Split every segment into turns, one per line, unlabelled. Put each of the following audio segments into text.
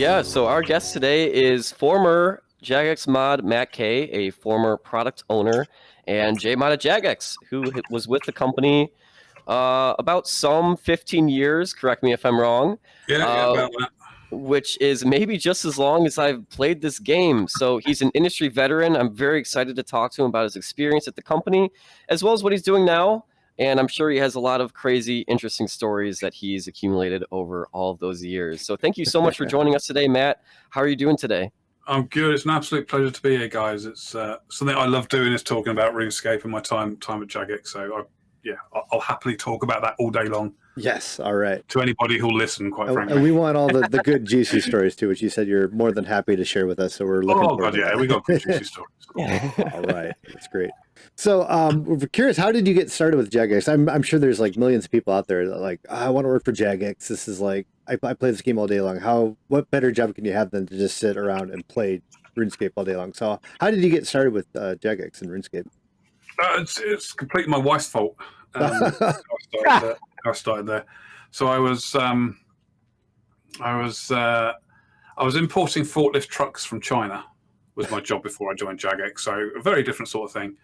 Yeah, so our guest today is former Jagex mod Matt K, a former product owner, and J mod at Jagex, who was with the company about some 15 years, correct me if I'm wrong.
About that.
Which is maybe just as long as I've played this game. So he's an industry veteran. I'm very excited to talk to him about his experience at the company, as well as what he's doing now. And I'm sure he has a lot of crazy, interesting stories that he's accumulated over all of those years. So thank you so much for joining us today, Matt. How are you doing today?
I'm good. It's an absolute pleasure to be here, guys. It's something I love doing is talking about RuneScape and my time at Jagex. So I'll happily talk about that all day long.
Yes, all right.
To anybody who'll listen, quite frankly.
And we want all the good, juicy stories, too, which you said you're more than happy to share with us, so we're looking forward to that.
We got good, juicy stories.
All right, that's great. So we're curious, how did you get started with Jagex? I'm sure there's like millions of people out there that like, I want to work for Jagex. This is like, I play this game all day long. What better job can you have than to just sit around and play RuneScape all day long? So how did you get started with Jagex and RuneScape?
It's completely my wife's fault. I started there. So I was importing forklift trucks from China was my job before I joined Jagex. So a very different sort of thing.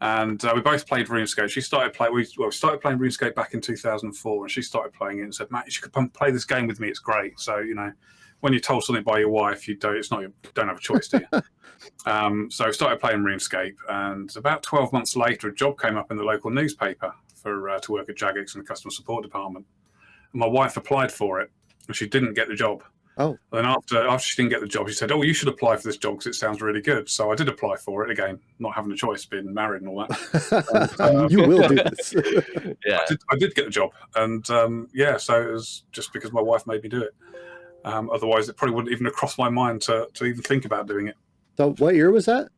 And we both played RuneScape. We started playing RuneScape back in 2004, and she started playing it and said, "Matt, you should come play this game with me. It's great." So when you're told something by your wife, you don't have a choice, do you? So I started playing RuneScape, and about 12 months later, a job came up in the local newspaper to work at Jagex in the customer support department. And my wife applied for it, and she didn't get the job.
Oh.
And after she didn't get the job, she said, "Oh, you should apply for this job because it sounds really good." So I did apply for it again, not having a choice, being married and all that.
You will do this.
Yeah,
I did get the job, and so it was just because my wife made me do it. Otherwise, it probably wouldn't even have crossed my mind to even think about doing it.
So what year was that?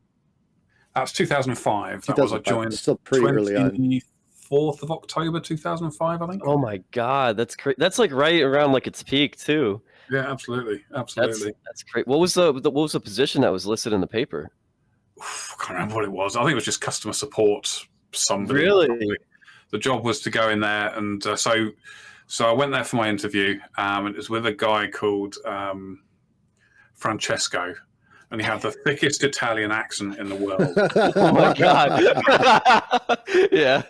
That was 2005. That was I joined.
Still pretty early on.
4th of October 2005, I think.
Oh my God, that's great. That's like right around like its peak too.
Yeah, absolutely.
That's great. What was the position that was listed in the paper?
I can't remember what it was. I think it was just customer support. Somebody.
Really?
Probably. The job was to go in there, and so I went there for my interview. And it was with a guy called Francesco, and he had the thickest Italian accent in the world.
Oh my God! Yeah.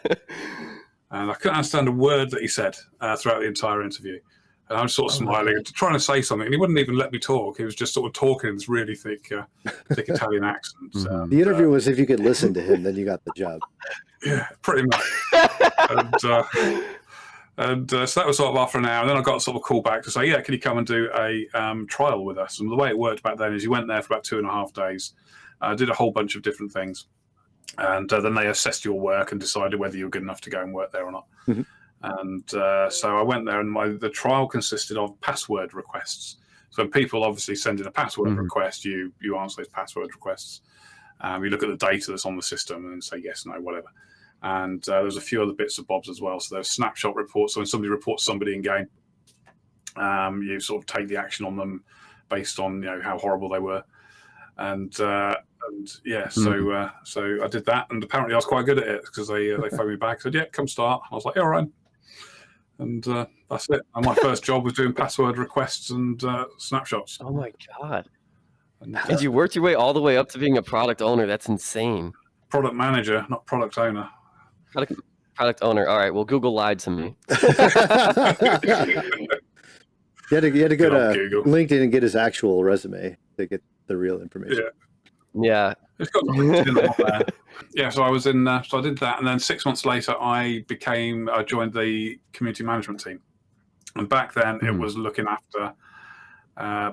And I couldn't understand a word that he said throughout the entire interview. And I was sort of smiling, trying to say something, and he wouldn't even let me talk. He was just sort of talking in this really thick Italian accent.
The interview was if you could listen to him, then you got the job.
Yeah, pretty much. and so that was sort of after an hour. And then I got sort of a call back to say, "Yeah, can you come and do a trial with us?" And the way it worked back then is you went there for about 2.5 days, did a whole bunch of different things. And then they assessed your work and decided whether you were good enough to go and work there or not. Mm-hmm. And so I went there, and the trial consisted of password requests. So when people obviously send in a password request, you answer those password requests. You look at the data that's on the system and say yes, no, whatever. And there's a few other bits and bobs as well. So there's snapshot reports. So when somebody reports somebody in game, you sort of take the action on them based on how horrible they were. And so I did that, and apparently I was quite good at it because they phoned me back, said, "Yeah, come start." I was like, "Yeah, all right." And that's it. And my first job was doing password requests and snapshots.
Oh my God! And you worked your way all the way up to being a product owner. That's insane.
Product manager, not product owner.
Product owner. All right. Well, Google lied to me.
You had to go to
Google.
LinkedIn and get his actual resume to get the real information.
Yeah.
It's got LinkedIn on there. Yeah, so I was in. So I did that, and then 6 months later, I joined the community management team. And back then, it was looking after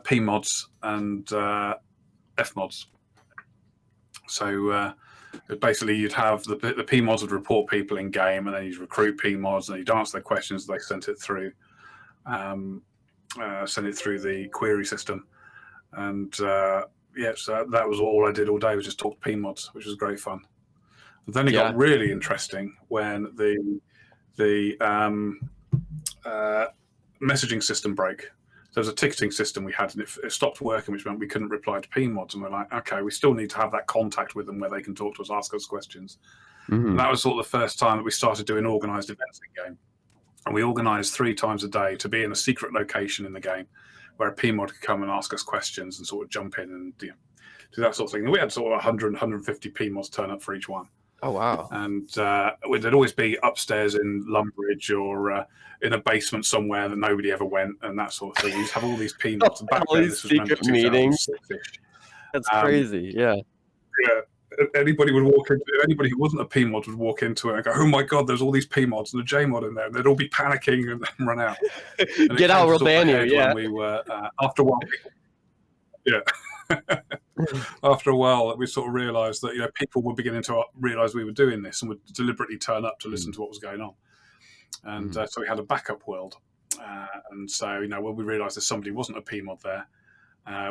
P mods and F mods. So basically, you'd have the P mods would report people in game, and then you'd recruit P mods, and you'd answer their questions. They sent it through the query system, and so that was all I did all day, was just talk to P mods, which was great fun. But then it got really interesting when the messaging system broke. There was a ticketing system we had, and it stopped working, which meant we couldn't reply to P mods. And we're like, okay, we still need to have that contact with them where they can talk to us, ask us questions. And that was sort of the first time that we started doing organised events in game. And we organised 3 times a day to be in a secret location in the game, where a PMod could come and ask us questions and sort of jump in and do that sort of thing. And we had sort of 100, 150 PMods turn up for each one.
Oh, wow.
And there'd always be upstairs in Lumbridge or in a basement somewhere that nobody ever went and that sort of thing. We used to have all these PMods. Back
all
then,
these
this was
secret meetings. That's crazy, yeah.
Yeah. Anybody would walk into anybody who wasn't a PMod would walk into it and go, "Oh my god, there's all these PMods and a JMod in there." And they'd all be panicking and then run out. And
Get out, we'll ban you. Yeah.
We were after a while. Yeah. After a while, we sort of realised that people were beginning to realise we were doing this and would deliberately turn up to listen to what was going on. And so we had a backup world. And so when we realised that somebody wasn't a PMod there,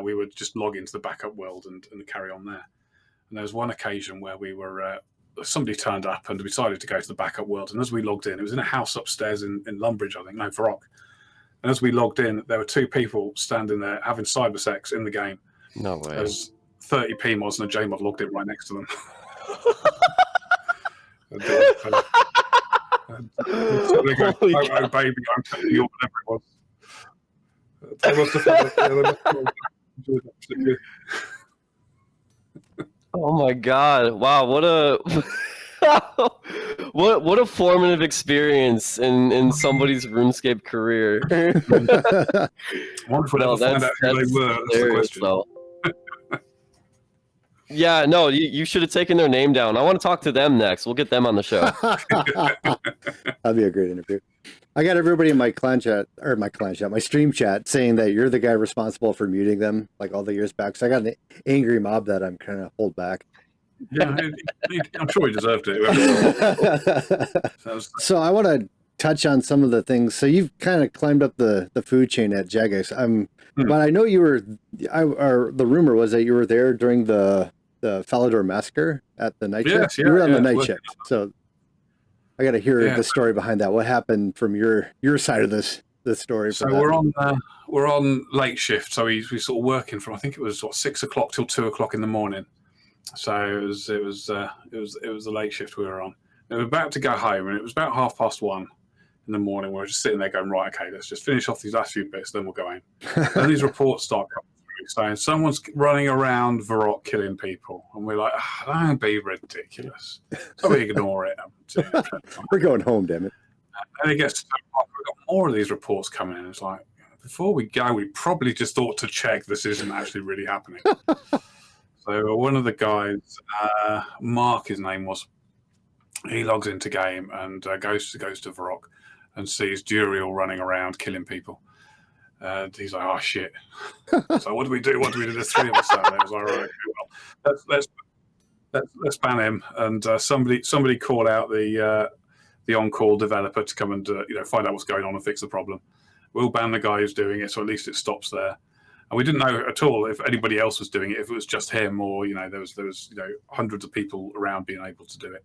we would just log into the backup world and carry on there. And there was one occasion where we were somebody turned up and decided to go to the backup world. And as we logged in, it was in a house upstairs in Lumbridge, I think, no, Varrock. And as we logged in, there were two people standing there having cybersex in the game.
No way.
There's 30 PMods and a JMod logged in right next to them. So they go, oh baby, I'm telling you, whatever it was. They must have
Oh my god! Wow, what a what a formative experience in somebody's RuneScape career.
Wonderful to find out who they were. That's the question.
Though. Yeah, no, you should have taken their name down. I want to talk to them next. We'll get them on the show.
That'd be a great interview. I got everybody in my my stream chat saying that you're the guy responsible for muting them like all the years back. So I got an angry mob that I'm kind of hold back.
Yeah, I'm sure he deserved it.
So I want to touch on some of the things. So you've kind of climbed up the food chain at Jagex. But I know you were, or the rumor was that you were there during the Falador massacre at the night shift. You were on the night shift. So I got to hear the story behind that. What happened from your side of the story?
So we're on late shift. So we sort of working from, I think it was 6 o'clock till 2 o'clock in the morning. So it was the late shift we were on. We were about to go home, and it was about 1:30 in the morning. We were just sitting there going, right, okay, let's just finish off these last few bits, then we'll go home. Then these reports start coming through saying someone's running around Varrock killing people, and we're like, don't be ridiculous. So we ignore it.
We're going home, damn it.
And it gets to we've got more of these reports coming in. It's like, before we go, we probably just ought to check this isn't actually really happening. So one of the guys, Mark, his name was, he logs into game and goes to Varrock and sees Duriel running around killing people. He's like, oh shit. So what do we do? There's three of us out there. I was like, right, okay, well, let's ban him. And somebody call out the on-call developer to come and find out what's going on and fix the problem. We'll ban the guy who's doing it, so at least it stops there. And we didn't know at all if anybody else was doing it, if it was just him or there was hundreds of people around being able to do it.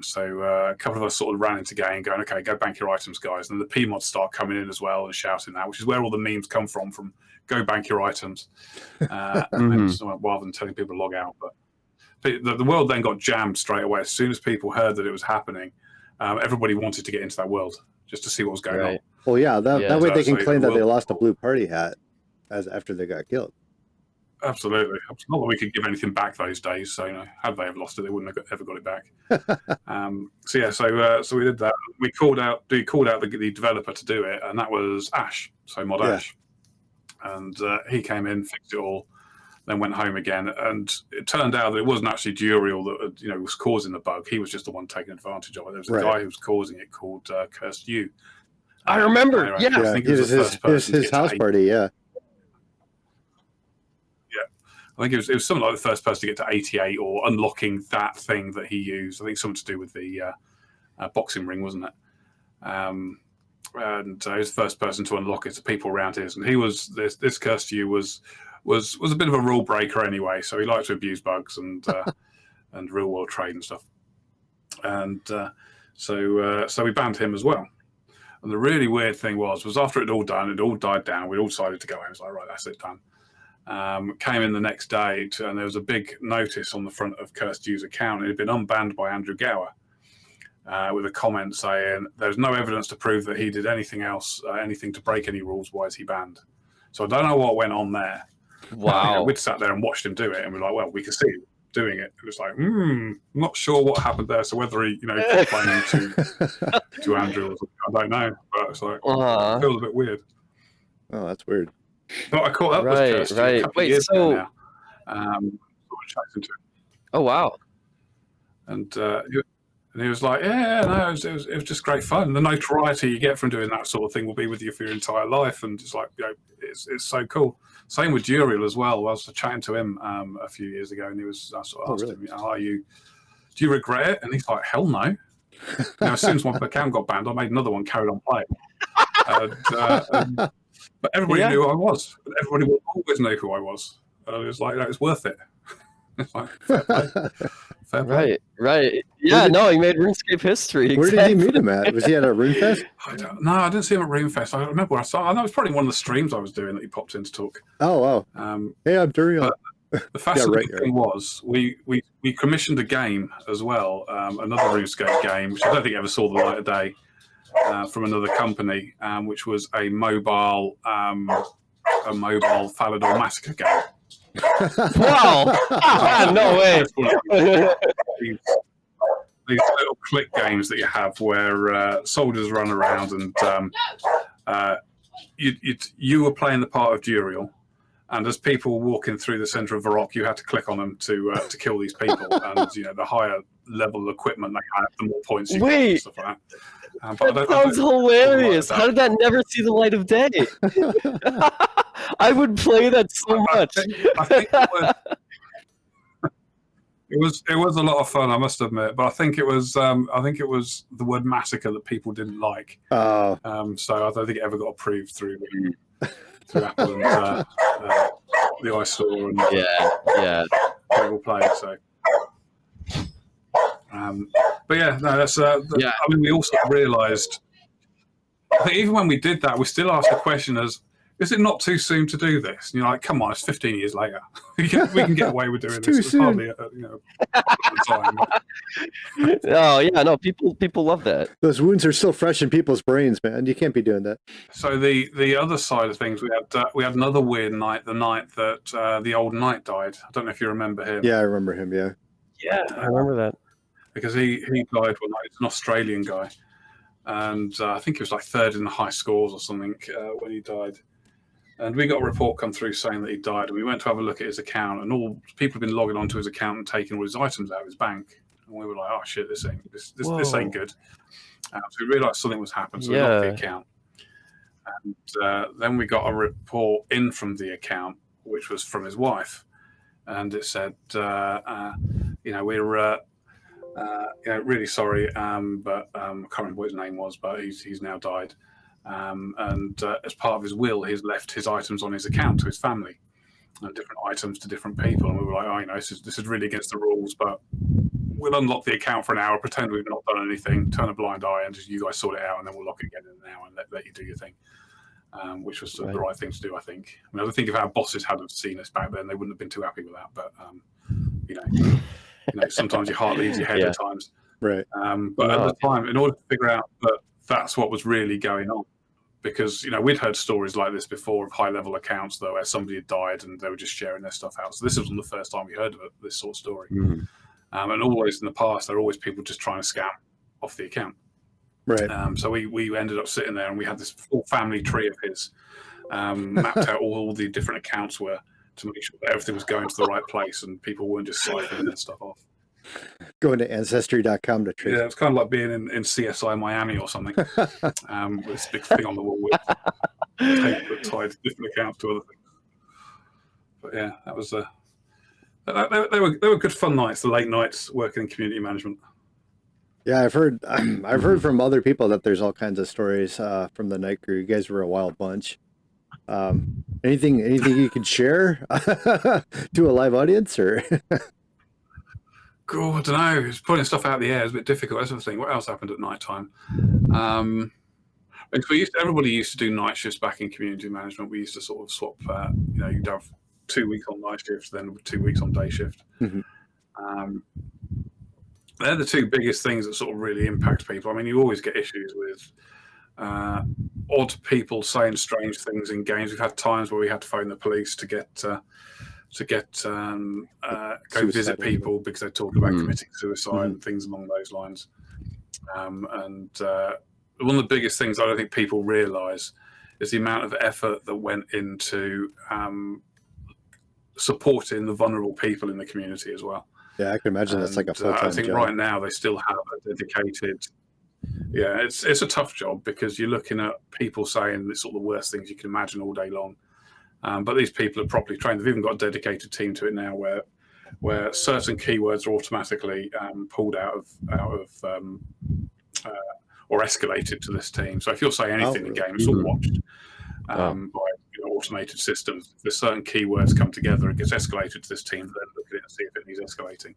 So a couple of us sort of ran into game going, okay, go bank your items, guys. And the PMods start coming in as well and shouting that, which is where all the memes come from go bank your items, rather than telling people to log out. But the world then got jammed straight away. As soon as people heard that it was happening, everybody wanted to get into that world just to see what was going on.
Well, yeah, that way they can claim that they lost a blue party hat after they got killed.
Absolutely. Not that we could give anything back those days. So, had they have lost it, they wouldn't have ever got it back. So we did that. We called out the developer to do it, and that was Ash. So Mod Ash, and he came in, fixed it all, then went home again. And it turned out that it wasn't actually Duriel that was causing the bug. He was just the one taking advantage of it. There was a guy who was causing it called Cursed You.
I remember.
I think it was
his house party. Yeah.
I think it was something like the first person to get to 88 or unlocking that thing that he used. I think something to do with the boxing ring, wasn't it? And he was the first person to unlock it to people around his. And he was this Cursed You was a bit of a rule breaker anyway. So he liked to abuse bugs and and real world trade and stuff. And so we banned him as well. And the really weird thing was after it all done, it all died down. We all decided to go home. It was like, right, that's it, done. Came in the next day and there was a big notice on the front of Cursed You's account. It had been unbanned by Andrew Gower with a comment saying there's no evidence to prove that he did anything else, anything to break any rules. Why is he banned? So I don't know what went on there.
Wow.
We'd sat there and watched him do it, and we're like, well, we can see him doing it. It was like, not sure what happened there. So whether he, complaining to Andrew or something, I don't know. But it's like, it feels a bit weird.
Oh, that's weird.
But I caught up with Kirsty a couple of years ago now.
Oh, wow.
And he was like, no, it was just great fun. The notoriety you get from doing that sort of thing will be with you for your entire life. And it's like, it's so cool. Same with Duriel as well. I was chatting to him a few years ago, and I sort of asked him, do you regret it? And he's like, hell no. As soon as my account got banned, I made another one, carried on playing. But everybody knew who I was. Everybody always knew who I was. It was like, it's worth it. It's like, fair play.
Right. Yeah, he made RuneScape history.
Where did he meet him at? Was he at a RuneFest?
I didn't see him at RuneFest. I remember where I saw him. I know it was probably one of the streams I was doing that he popped in to talk.
Oh, wow. Hey, I'm Duriel.
The fascinating thing was we commissioned a game as well, another RuneScape game, which I don't think ever saw the light of day, from another company, which was a mobile Falador massacre game.
Wow! No way!
These little click games that you have where soldiers run around and you were playing the part of Duriel, and as people were walking through the centre of Varrock, you had to click on them to kill these people. And the higher level equipment they had, the more points you got and stuff like that.
That sounds hilarious. How did that never see the light of day? I would play that so much.
I think it was a lot of fun, I must admit. But I think it was the word massacre that people didn't like.
Oh.
So I don't think it ever got approved through Apple and the iStore and Google Play. So. But that's. I mean, we also realised. I think even when we did that, we still asked the question as, is it not too soon to do this? And you're like, come on, it's 15 years later. we can get away with doing this. It's hardly time.
Oh yeah, no, people love that.
Those wounds are still fresh in people's brains, man. You can't be doing that.
So the other side of things, we had another weird night. The night that the old knight died. I don't know if you remember him.
Yeah, I remember him. Yeah.
Yeah, I remember that.
Because he died one night. He's an Australian guy, and I think he was like third in the high scores or something when he died. And we got a report come through saying that he died, and we went to have a look at his account, and all people have been logging onto his account and taking all his items out of his bank. And we were like, "Oh shit, this ain't good." So we realised something was happening, so we locked the account. And then we got a report in from the account, which was from his wife, and it said, we're really sorry, but I can't remember what his name was, but he's now died. And as part of his will, he's left his items on his account to his family, and different items to different people. And we were like, this is really against the rules, but we'll unlock the account for an hour, pretend we've not done anything, turn a blind eye, and just you guys sort it out, and then we'll lock it again in an hour and let you do your thing. Which was the right thing to do, I think. I mean, I think if our bosses hadn't seen us back then, they wouldn't have been too happy with that. But sometimes your heart leaves your head at times.
Right.
But at the time, in order to figure out that that's what was really going on, because we'd heard stories like this before of high-level accounts, though, where somebody had died and they were just sharing their stuff out. So this wasn't the first time we heard of this sort of story. Mm-hmm. And always in the past, there were always people just trying to scam off the account.
Right.
So we ended up sitting there, and we had this full family tree of his, mapped out all the different accounts were to make sure that everything was going to the right place and people weren't just siphoning that stuff off.
Going to Ancestry.com to trace.
Yeah, it's kind of like being in CSI Miami or something. With this big thing on the wall with tape that tied different accounts to other things. But yeah, that was they were good fun nights, the late nights working in community management.
Yeah, I've heard from other people that there's all kinds of stories from the night crew. You guys were a wild bunch. Anything you could share to a live audience, or?
God, I don't know. It's putting stuff out of the air is a bit difficult. That's the thing. What else happened at night time? Everybody used to do night shifts back in community management. We used to sort of swap. You'd have 2 weeks on night shift, then 2 weeks on day shift. Mm-hmm. They're the two biggest things that sort of really impact people. I mean, you always get issues with odd people saying strange things in games. We've had times where we had to phone the police to go visit people because they're talking about committing suicide and things along those lines. And one of the biggest things I don't think people realise is the amount of effort that went into supporting the vulnerable people in the community as well.
Yeah, I can imagine that's like a full-time
I think
job.
right now they still have a dedicated. Yeah, it's a tough job because you're looking at people saying it's all the worst things you can imagine all day long. But these people are properly trained. They've even got a dedicated team to it now, where certain keywords are automatically pulled out of or escalated to this team. So if you're saying anything in game, it's all watched by automated systems. If there's certain keywords come together, it gets escalated to this team. Then look at it and see if it needs escalating.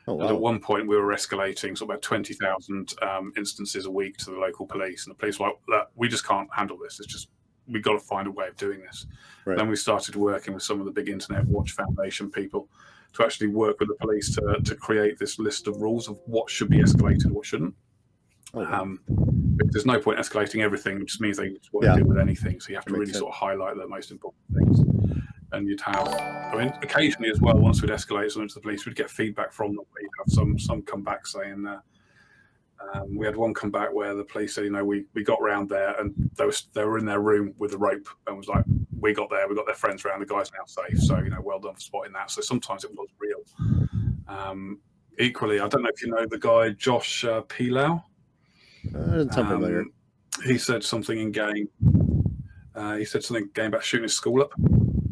And at one point, we were escalating sort of about 20,000 instances a week to the local police, and the police were like, "We just can't handle this. It's just we've got to find a way of doing this." Right. Then we started working with some of the big Internet Watch Foundation people to actually work with the police to create this list of rules of what should be escalated and what shouldn't. Because there's no point escalating everything, which just means they just won't deal with anything. So you have to really sort of highlight the most important things. And you'd have, I mean, occasionally as well, once we'd escalate something to the police, we'd get feedback from them. We'd have some come back saying, we had one come back where the police said, we got round there and they were in their room with a rope and was like, we got their friends around, the guy's now safe. So, well done for spotting that. So sometimes it was real. Equally, I don't know if you know the guy, Josh Pilau.
Doesn't sound familiar.
He said something in game. About shooting his school up.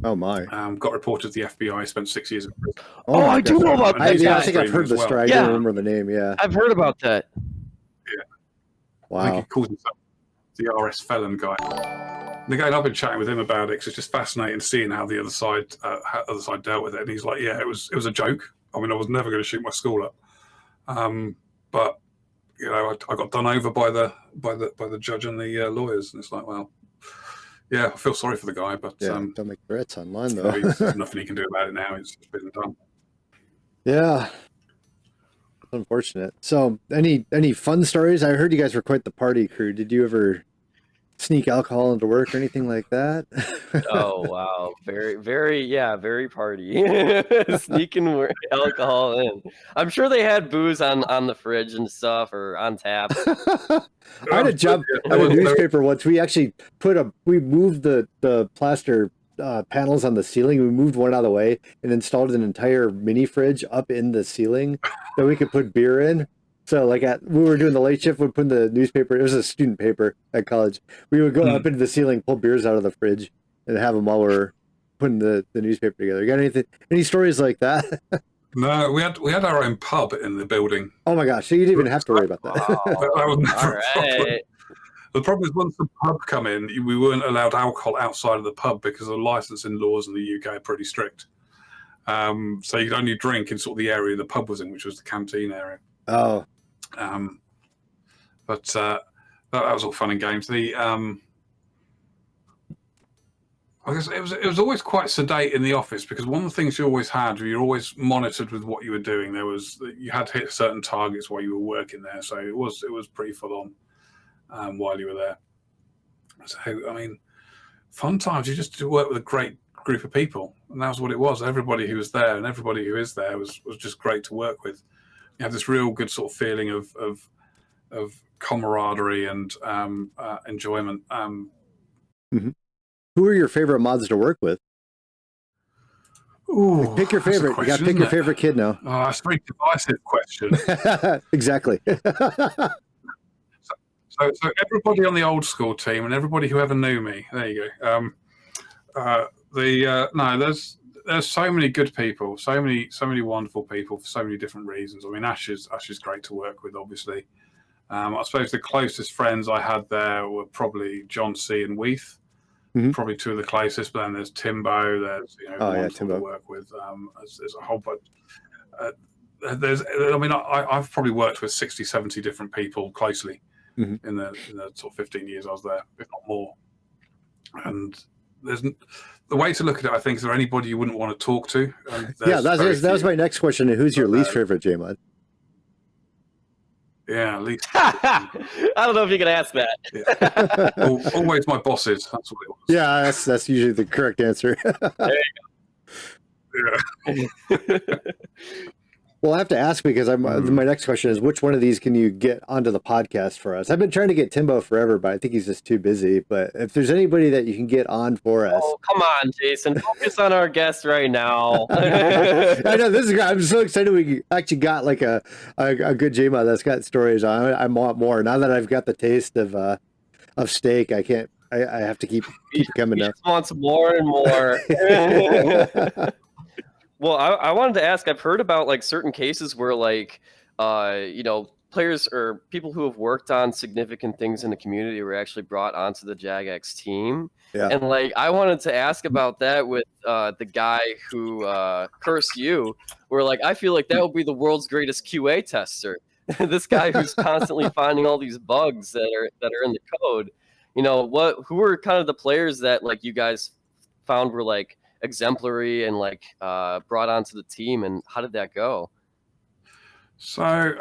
Oh my!
Got reported to the FBI. Spent 6 years in prison.
Oh, I do know about that.
I think I've heard the story. I don't remember the name. Yeah,
I've heard about that.
Yeah.
Wow.
I think he calls himself the RS felon guy. And again, I've been chatting with him about it because it's just fascinating seeing how the other side dealt with it. And he's like, "Yeah, it was a joke. I mean, I was never going to shoot my school up, but I got done over by the judge and the lawyers, and it's like, well." Yeah, I feel sorry for the guy, but
don't make threats online though.
There's nothing he can do about it now. It's been done.
Yeah, unfortunate. So, any fun stories? I heard you guys were quite the party crew. Did you ever sneak alcohol into work or anything like that?
Oh wow, very party. Sneaking alcohol in. I'm sure they had booze on the fridge and stuff, or on tap.
I had a job at a newspaper once. We actually we moved the plaster panels on the ceiling. We moved one out of the way and installed an entire mini fridge up in the ceiling that we could put beer in. So we were doing the late shift, we'd put in the newspaper. It was a student paper at college. We would go up into the ceiling, pull beers out of the fridge, and have them while we're putting the newspaper together. You got any stories like that?
No, we had our own pub in the building.
Oh my gosh! So you didn't even have to worry about that.
Wow.
That was never
All right.
The problem is once the pub come in, we weren't allowed alcohol outside of the pub because the licensing laws in the UK are pretty strict. So you could only drink in sort of the area the pub was in, which was the canteen area.
Oh.
But that was all fun and games. I guess it was always quite sedate in the office because one of the things you always had, you're always monitored with what you were doing. You had to hit certain targets while you were working there, so it was pretty full on while you were there. So I mean, fun times. You just work with a great group of people, and that was what it was. Everybody who was there and everybody who is there was just great to work with. You have this real good sort of feeling of camaraderie and enjoyment.
Who are your favorite mods to work with?
Ooh,
pick your favorite. You got to pick your favorite kid now.
Oh, that's a very divisive question.
Exactly.
So everybody on the old school team and everybody who ever knew me. There you go. There's so many good people, so many wonderful people for so many different reasons. I mean, Ash is great to work with, obviously. I suppose the closest friends I had there were probably John C. and Weath, probably two of the closest. But then there's Timbo. There's wonderful to work with. There's a whole bunch. I've probably worked with 60, 70 different people closely in the sort of 15 years I was there, if not more. And there's the way to look at it, I think, is there anybody you wouldn't want to talk to?
Yeah, that was my next question. Who's your least favorite JMod?
Yeah, at least.
I don't know if you can ask that.
Yeah. Always my bosses. That's what it was.
Yeah, that's usually the correct answer.
There you go.
Well, I have to ask because my next question is, which one of these can you get onto the podcast for us? I've been trying to get Timbo forever, but I think he's just too busy. But if there's anybody that you can get on for us.
Oh, come on, Jason. Focus on our guest right now.
I know, this is great. I'm so excited we actually got like a good JMod that's got stories on. I want more. Now that I've got the taste of steak, I can't. I have to keep coming
He
up.
just wants more and more. Well, I wanted to ask, I've heard about like certain cases where like, players or people who have worked on significant things in the community were actually brought onto the Jagex team.
Yeah.
And like, I wanted to ask about that with the guy who cursed you, where like, I feel like that would be the world's greatest QA tester. This guy who's constantly finding all these bugs that are in the code. Who are kind of the players that like you guys found were like exemplary and like brought onto the team, and how did that go?
So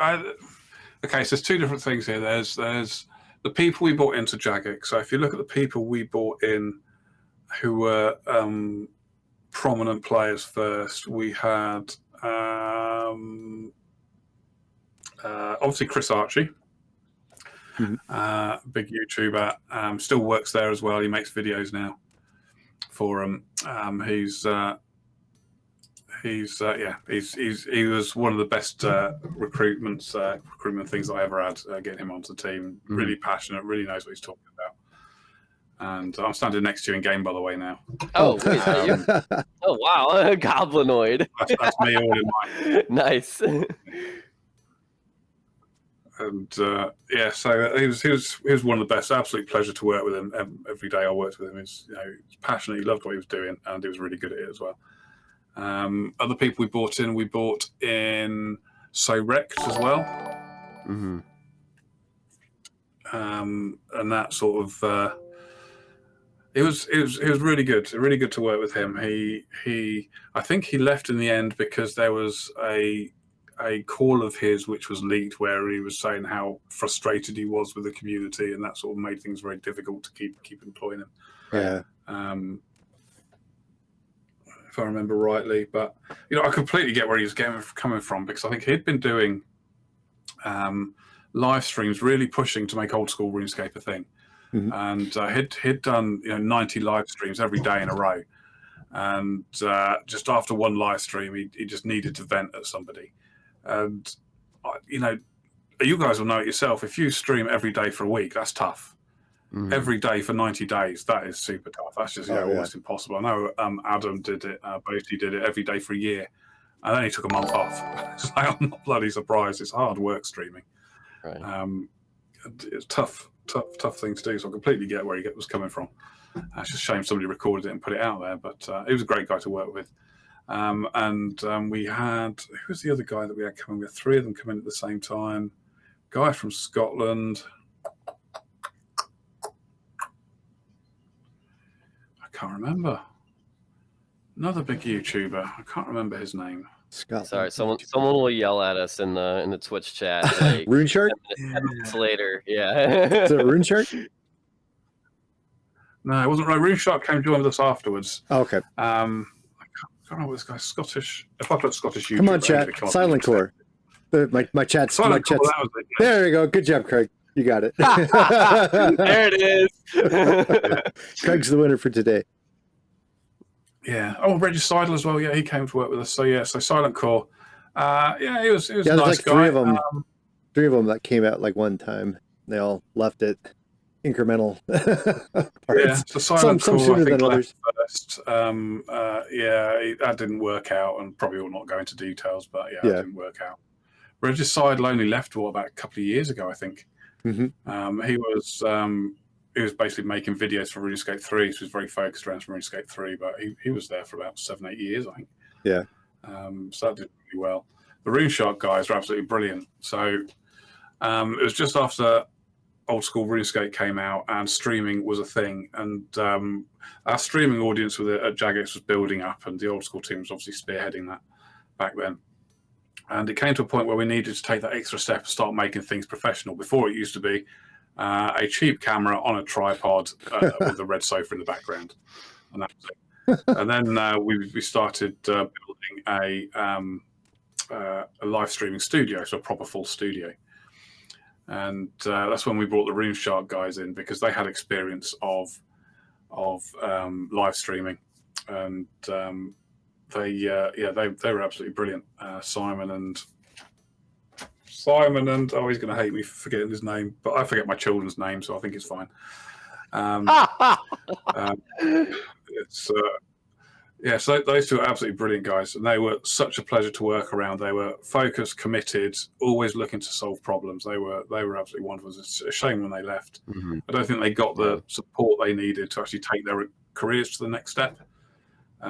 there's two different things here. There's the people we brought into Jagex. So if you look at the people we brought in who were prominent players first, we had obviously Chris Archie, big YouTuber, still works there as well. He makes videos now for him. He was one of the best recruitment things I ever had. Getting him onto the team, really passionate, really knows what he's talking about. And I'm standing next to you in game, by the way, now.
Oh, wait, is that you? Oh wow, Goblinoid.
That's me all in mine.
Nice.
And so he was one of the best. Absolute pleasure to work with him. Every day I worked with him. He's passionate. He loved what he was doing, and he was really good at it as well. Other people we brought in So Wrecked as well. And that sort of it was really good. Really good to work with him. I think he left in the end because there was a call of his which was leaked where he was saying how frustrated he was with the community, and that sort of made things very difficult to keep employing him.
Yeah.
If I remember rightly, but I completely get where he was coming from, because I think he'd been doing live streams, really pushing to make old school RuneScape a thing, and he'd done 90 live streams every day in a row, and just after one live stream, he just needed to vent at somebody. And you guys will know it yourself. If you stream every day for a week, that's tough. Every day for 90 days, that is super tough. That's just almost impossible. I know Adam did it, Boaty did it every day for a year, and then he took a month off. So I'm not bloody surprised. It's hard work streaming. Right. It's tough thing to do. So I completely get where he was coming from. It's just a shame somebody recorded it and put it out there. But he was a great guy to work with. We had, who was the other guy that we had coming? We had three of them come in at the same time. Guy from Scotland. I can't remember. Another big YouTuber. I can't remember his name.
Scotland.
Sorry, someone will yell at us in the Twitch chat. Like,
RuneShark?
10 minutes later, yeah.
Is it RuneShark?
No, it wasn't right. RuneShark came to join with us afterwards.
Okay.
I can't remember this guy's Scottish. If I put Scottish YouTuber,
come on, chat. Silent Core. My chat's.
Silent Core, that was it, yeah.
There you go. Good job, Craig. You got it.
There it is.
Craig's the winner for today.
Yeah. Oh, Reggie Seidel as well. Yeah, he came to work with us. So Silent Core. He was a nice
like
guy.
Three of them that came out like one time. They all left it incremental parts.
Yeah, so Silent
some
Core,
sooner
I think,
than others.
First. That didn't work out, and probably will not go into details, but it didn't work out. Reggie Seidel only left about a couple of years ago, I think. He was basically making videos for RuneScape 3, so he was very focused around RuneScape 3, but he was there for about 7-8 years, I think.
Yeah.
So that did really well. The RuneShark guys are absolutely brilliant. So it was just after old school RuneScape came out and streaming was a thing, and our streaming audience at Jagex was building up, and the old school team was obviously spearheading that back then. And it came to a point where we needed to take that extra step and start making things professional. Before, it used to be a cheap camera on a tripod with a red sofa in the background. And that was it. And then we started building a live streaming studio, so a proper full studio. And that's when we brought the RuneShark guys in, because they had experience of live streaming, and they were absolutely brilliant. Simon and oh, he's going to hate me for forgetting his name, but I forget my children's name, so I think it's fine. So those two are absolutely brilliant guys, and they were such a pleasure to work around. They were focused, committed, always looking to solve problems. They were absolutely wonderful. It's a shame when they left.
Mm-hmm.
I don't think they got the support they needed to actually take their careers to the next step.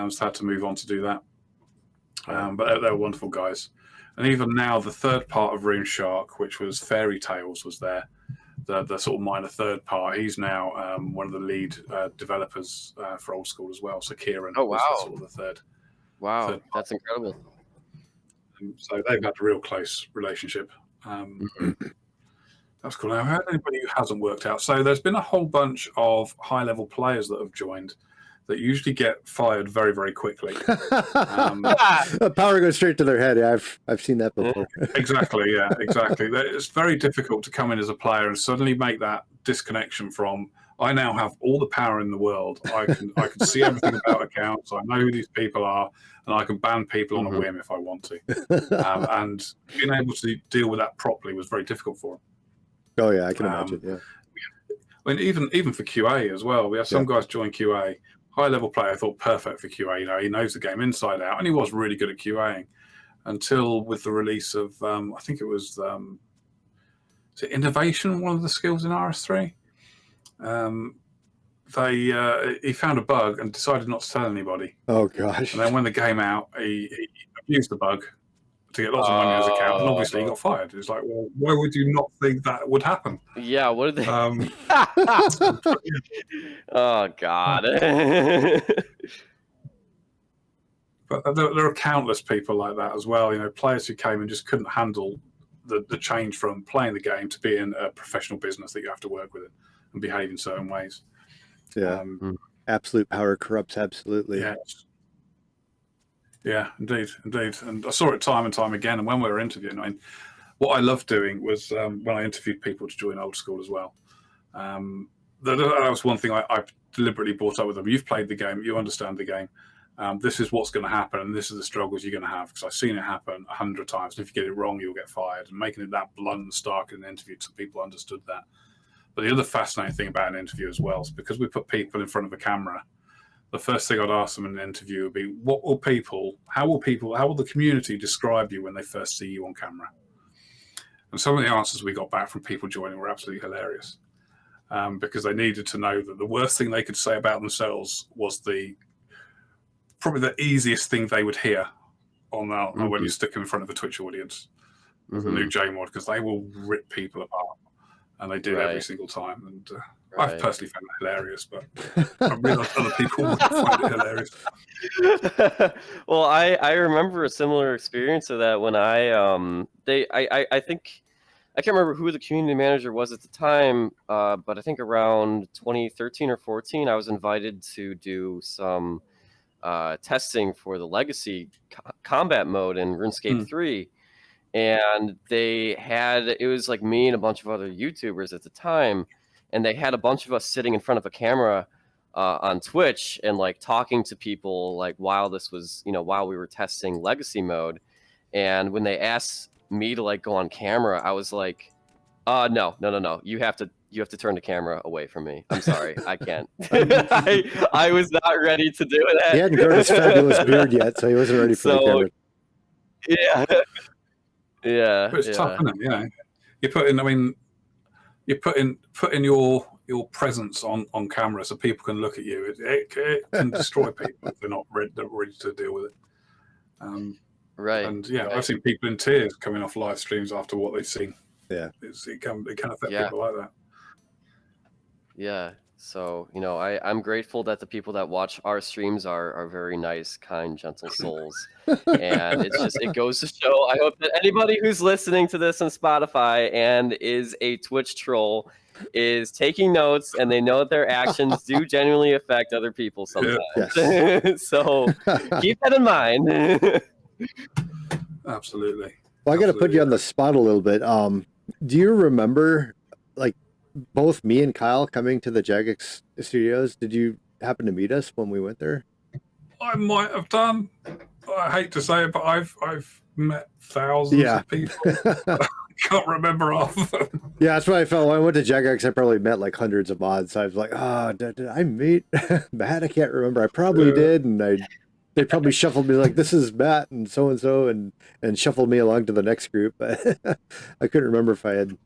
So had to move on to do that. But they were wonderful guys. And even now, the third part of RuneShark, which was Fairy Tales, was there. The sort of minor third part. He's now one of the lead developers for Old School as well. So Kieran was sort of the third.
Wow,
third
that's incredible.
So they've had a real close relationship. That's cool. Now, how anybody who hasn't worked out? So there's been a whole bunch of high-level players that have joined that usually get fired very, very quickly.
Power goes straight to their head. Yeah, I've seen that before.
Exactly. Yeah, exactly. It's very difficult to come in as a player and suddenly make that disconnection from, I now have all the power in the world. I can see everything about accounts. I know who these people are, and I can ban people on a whim if I want to. And being able to deal with that properly was very difficult for him.
Oh yeah, I can imagine. Yeah.
I mean, even for QA as well, we have some guys join QA. High-level player, I thought perfect for QA. You know, he knows the game inside out, and he was really good at QAing. Until with the release of, I think it was innovation, one of the skills in RS3. He found a bug and decided not to tell anybody.
Oh gosh!
And then when the game out, he abused the bug to get lots of money in his account, and obviously he got fired. It's like, well, why would you not think that would happen?
Yeah, what did they? Oh God!
But there are countless people like that as well. You know, players who came and just couldn't handle the change from playing the game to being a professional business that you have to work with it and behave in certain ways.
Yeah, absolute power corrupts absolutely.
Yeah, indeed. And I saw it time and time again. And when we were interviewing, I mean, what I loved doing was when I interviewed people to join Old School as well. That was one thing I deliberately brought up with them. You've played the game, you understand the game. This is what's going to happen, and this is the struggles you're going to have, because I've seen it happen 100 times. And if you get it wrong, you'll get fired. And making it that blunt and stark in an interview so people understood that. But the other fascinating thing about an interview as well is because we put people in front of a camera, the first thing I'd ask them in an interview would be, how will the community describe you when they first see you on camera? And some of the answers we got back from people joining were absolutely hilarious, because they needed to know that the worst thing they could say about themselves was probably the easiest thing they would hear on when you stick them in front of a Twitch audience, the new JMod, because they will rip people apart, and they do every single time. And I've personally found it hilarious, but I realised other people would find it hilarious.
Well, I remember a similar experience to that when I think I can't remember who the community manager was at the time, but I think around 2013 or 14, I was invited to do some testing for the legacy combat mode in RuneScape 3. And it was like me and a bunch of other YouTubers at the time, and they had a bunch of us sitting in front of a camera on Twitch and like talking to people like while we were testing legacy mode. And when they asked me to like go on camera, I was like, no, you have to turn the camera away from me. I'm sorry, I can't. I was not ready to do that.
He hadn't grown his fabulous beard yet, so he wasn't ready for the camera.
Yeah. But it's tough, isn't it? You know, you put in your presence on camera so people can look at you. It can destroy people if they're not ready to deal with it. And I've seen people in tears coming off live streams after what they've seen. Yeah, it can affect people like that.
Yeah, So, you know, I'm grateful that the people that watch our streams are very nice, kind, gentle souls. And it goes to show, I hope that anybody who's listening to this on Spotify and is a Twitch troll is taking notes, and they know that their actions do genuinely affect other people sometimes.
Yes.
So keep that in mind.
Absolutely.
Well, I got to put you on the spot a little bit. Do you remember, like, both me and Kyle coming to the Jagex studios? Did you happen to meet us when we went there?
I might have done. I hate to say it, but I've met thousands of people. I can't remember half of them.
Yeah, that's what I felt. When I went to Jagex, I probably met like hundreds of mods. I was like, oh, did I meet Matt? I can't remember. I probably did. And they probably shuffled me like, this is Matt and so, and shuffled me along to the next group. But I couldn't remember if I had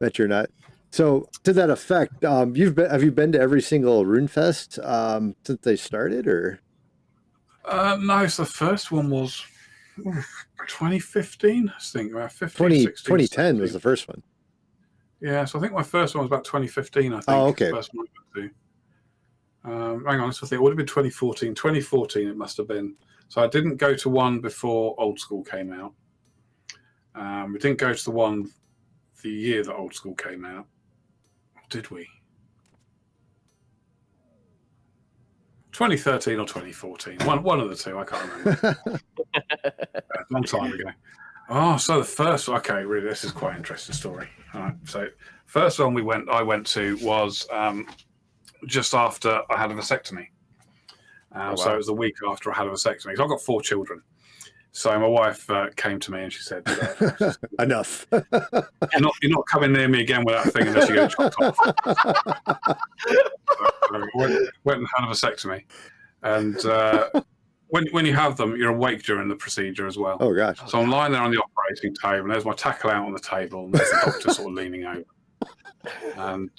met you or not. So to that effect, have you been to every single RuneFest since they started, or?
No, so the first one was 2015, I think. About
2010
16.
was the first one.
Yeah, so I think my first one was about 2015, I think.
Oh, okay.
The first one I went to. Hang on, let's think. It would have been 2014. 2014 it must have been. So I didn't go to one before Old School came out. We didn't go to the one the year that Old School came out. Did we? 2013 or 2014. One of the two, I can't remember. A long time ago. Oh, so the first, okay, really, this is quite an interesting story. All right, so first one I went to was just after I had a vasectomy. So it was the week after I had a vasectomy. So I've got 4 children. So my wife came to me and she said,
enough.
You're not coming near me again with that thing unless you get chopped off. So went and had a vasectomy. And when you have them, you're awake during the procedure as well.
Oh, gosh.
So I'm lying there on the operating table, and there's my tackle out on the table, and there's the doctor sort of leaning over. And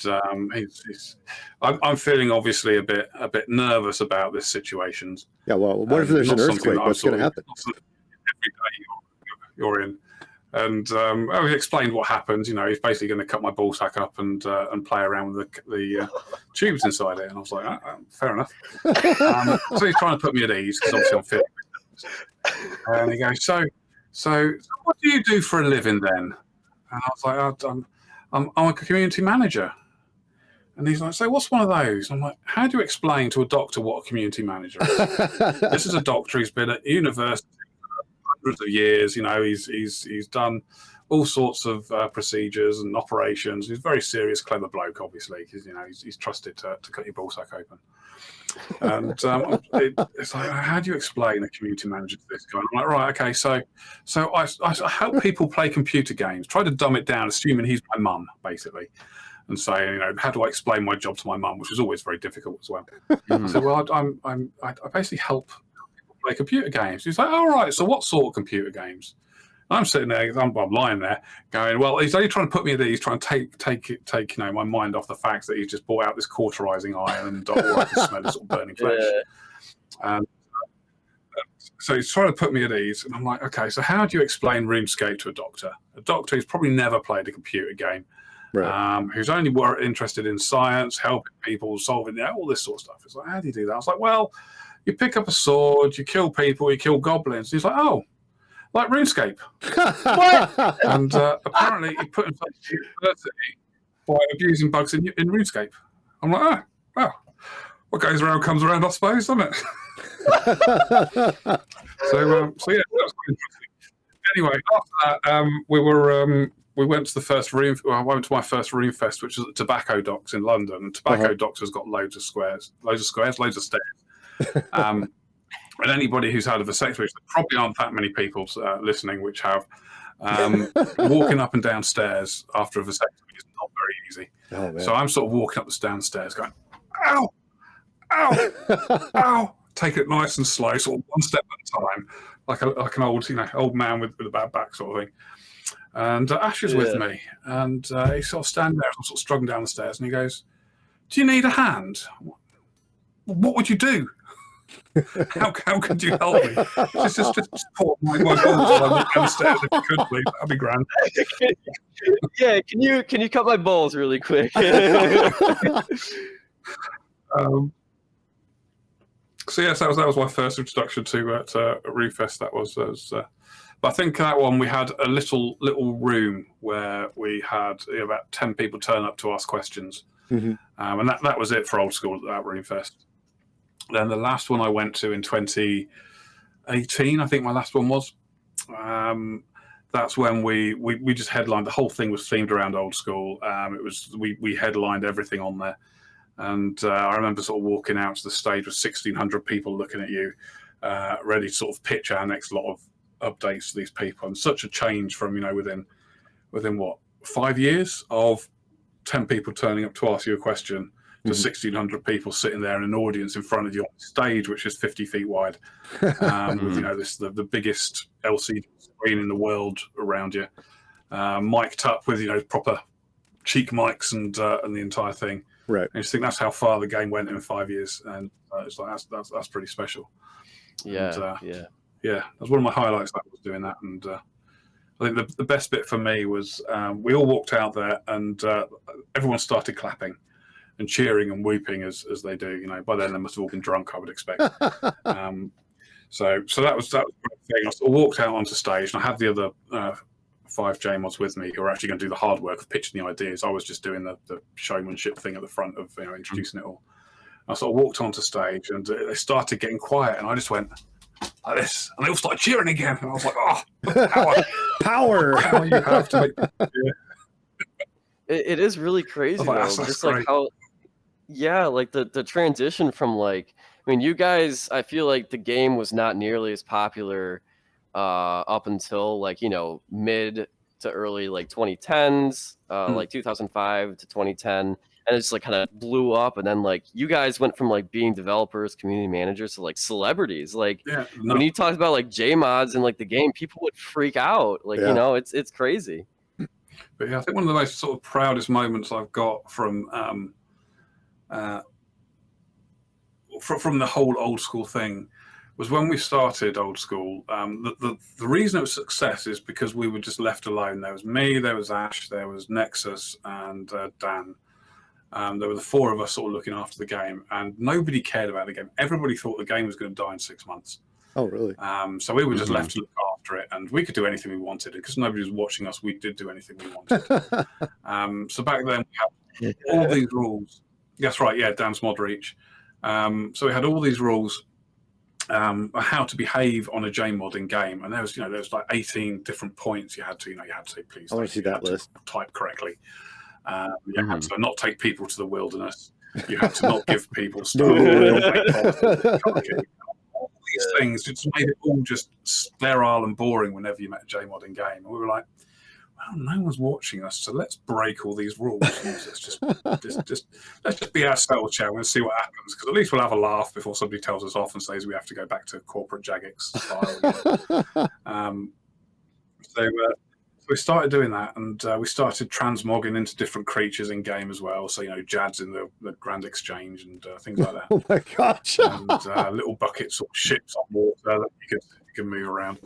I'm feeling obviously a bit nervous about this situation.
Yeah, well, what if there's an earthquake? What's going to happen?
Every day you're in. And I explained what happens. You know, he's basically going to cut my ball sack up and play around with the tubes inside it. And I was like, fair enough. So he's trying to put me at ease because obviously I'm feeling. And he goes, so what do you do for a living then? And I was like, I'm a community manager. And he's like, so what's one of those? I'm like, how do you explain to a doctor what a community manager is? This is a doctor who's been at university for hundreds of years. You know, he's done all sorts of procedures and operations. He's a very serious, clever bloke, obviously, because, you know, he's trusted to cut your ballsack open. And it's like, how do you explain a community manager to this guy? I'm like, right, okay, so I help people play computer games, try to dumb it down, assuming he's my mum, basically, and say, you know, how do I explain my job to my mum, which is always very difficult as well. So, well, I basically help people play computer games. He's like, all right, so what sort of computer games? I'm sitting there, I'm lying there, going, well, he's only trying to put me at ease, trying to take you know, my mind off the fact that he's just brought out this cauterizing iron and all I can smell is sort of burning flesh. And so he's trying to put me at ease, and I'm like, okay, so how do you explain RuneScape to a doctor? A doctor who's probably never played a computer game, right. Who's only interested in science, helping people, solving all this sort of stuff. It's like, how do you do that? I was like, well, you pick up a sword, you kill people, you kill goblins. And he's like, oh, like RuneScape. What? And apparently he put himself in university by abusing bugs in RuneScape. I'm like, oh, what goes around comes around, I suppose, doesn't it? So yeah, that was quite interesting. Anyway, after that, we went to the first I went to my first RuneFest, which was at Tobacco Docks in London. And Tobacco Docks has got loads of stairs. And anybody who's had a vasectomy, there probably aren't that many people listening which have, walking up and down stairs after a vasectomy is not very easy. Oh, so I'm sort of walking up the downstairs going, ow, ow, ow. Take it nice and slow, sort of one step at a time, like an old man with a bad back sort of thing. And Ash is with me, and he sort of standing there, sort of struggling down the stairs, and he goes, do you need a hand? What would you do? How could you help me? Just support my balls while I walk down the stairs if you could, please. That'd be grand.
Yeah, can you cut my balls really quick?
So yes, that was my first introduction to RuneFest. That was but I think that one we had a little room where we had about 10 people turn up to ask questions, and that was it for old school at RuneFest. Then the last one I went to in 2018, I think my last one was. That's when we just headlined. The whole thing was themed around old school. It was we headlined everything on there, and I remember sort of walking out to the stage with 1,600 people looking at you, ready to sort of pitch our next lot of updates to these people. And such a change from within what 5 years of 10 people turning up to ask you a question to 1,600 people sitting there in an audience in front of you on stage, which is 50 feet wide, with the biggest LCD screen in the world around you, mic'd up with proper cheek mics and the entire thing.
Right.
And I just think that's how far the game went in 5 years, and it's like that's pretty special.
Yeah,
and, yeah, that's one of my highlights. That was doing that, and I think the best bit for me was we all walked out there, and everyone started clapping and cheering and whooping as they do. By then they must have all been drunk, I would expect. So that was the thing. I sort of walked out onto stage, and I had the other 5 JMods with me who were actually going to do the hard work of pitching the ideas. I was just doing the showmanship thing at the front of introducing it all. I sort of walked onto stage, and they started getting quiet, and I just went like this, and they all started cheering again, and I was like, "Oh, power! How you have to make." Yeah.
It is really crazy though,
that's
just
great.
like how, like the transition from you guys, I feel like the game was not nearly as popular up until mid to early 2010s, like 2005 to 2010. And it's kind of blew up, and then you guys went from being developers, community managers to celebrities. When you talked about JMods and the game, people would freak out. It's crazy.
But yeah, I think one of the most sort of proudest moments I've got from the whole old school thing was when we started old school. The reason it was a success is because we were just left alone. There was me, there was Ash, there was Nexus, and Dan. There were the 4 of us sort of looking after the game, and nobody cared about the game. Everybody thought the game was going to die in 6 months.
Oh, really?
So we were just left to look after it, and we could do anything we wanted. And because nobody was watching us, we did do anything we wanted. So back then we had all these rules. That's right, yeah, Dan's mod reach. So we had all these rules how to behave on a JMod in game, and there was 18 different points you had to say please.
I want to see that list.
Type correctly. You had to not take people to the wilderness. You had to not give people stuff. All these things just made it all just sterile and boring whenever you met a JMod in game. And we were like, well, no one's watching us, so let's break all these rules. Let's just be ourselves, shall we, and see what happens. Because at least we'll have a laugh before somebody tells us off and says we have to go back to corporate Jagex style. So we started doing that, and we started transmogging into different creatures in game as well. So Jads in the Grand Exchange and things like that.
Oh my gosh!
And little buckets or ships on water that you could move around.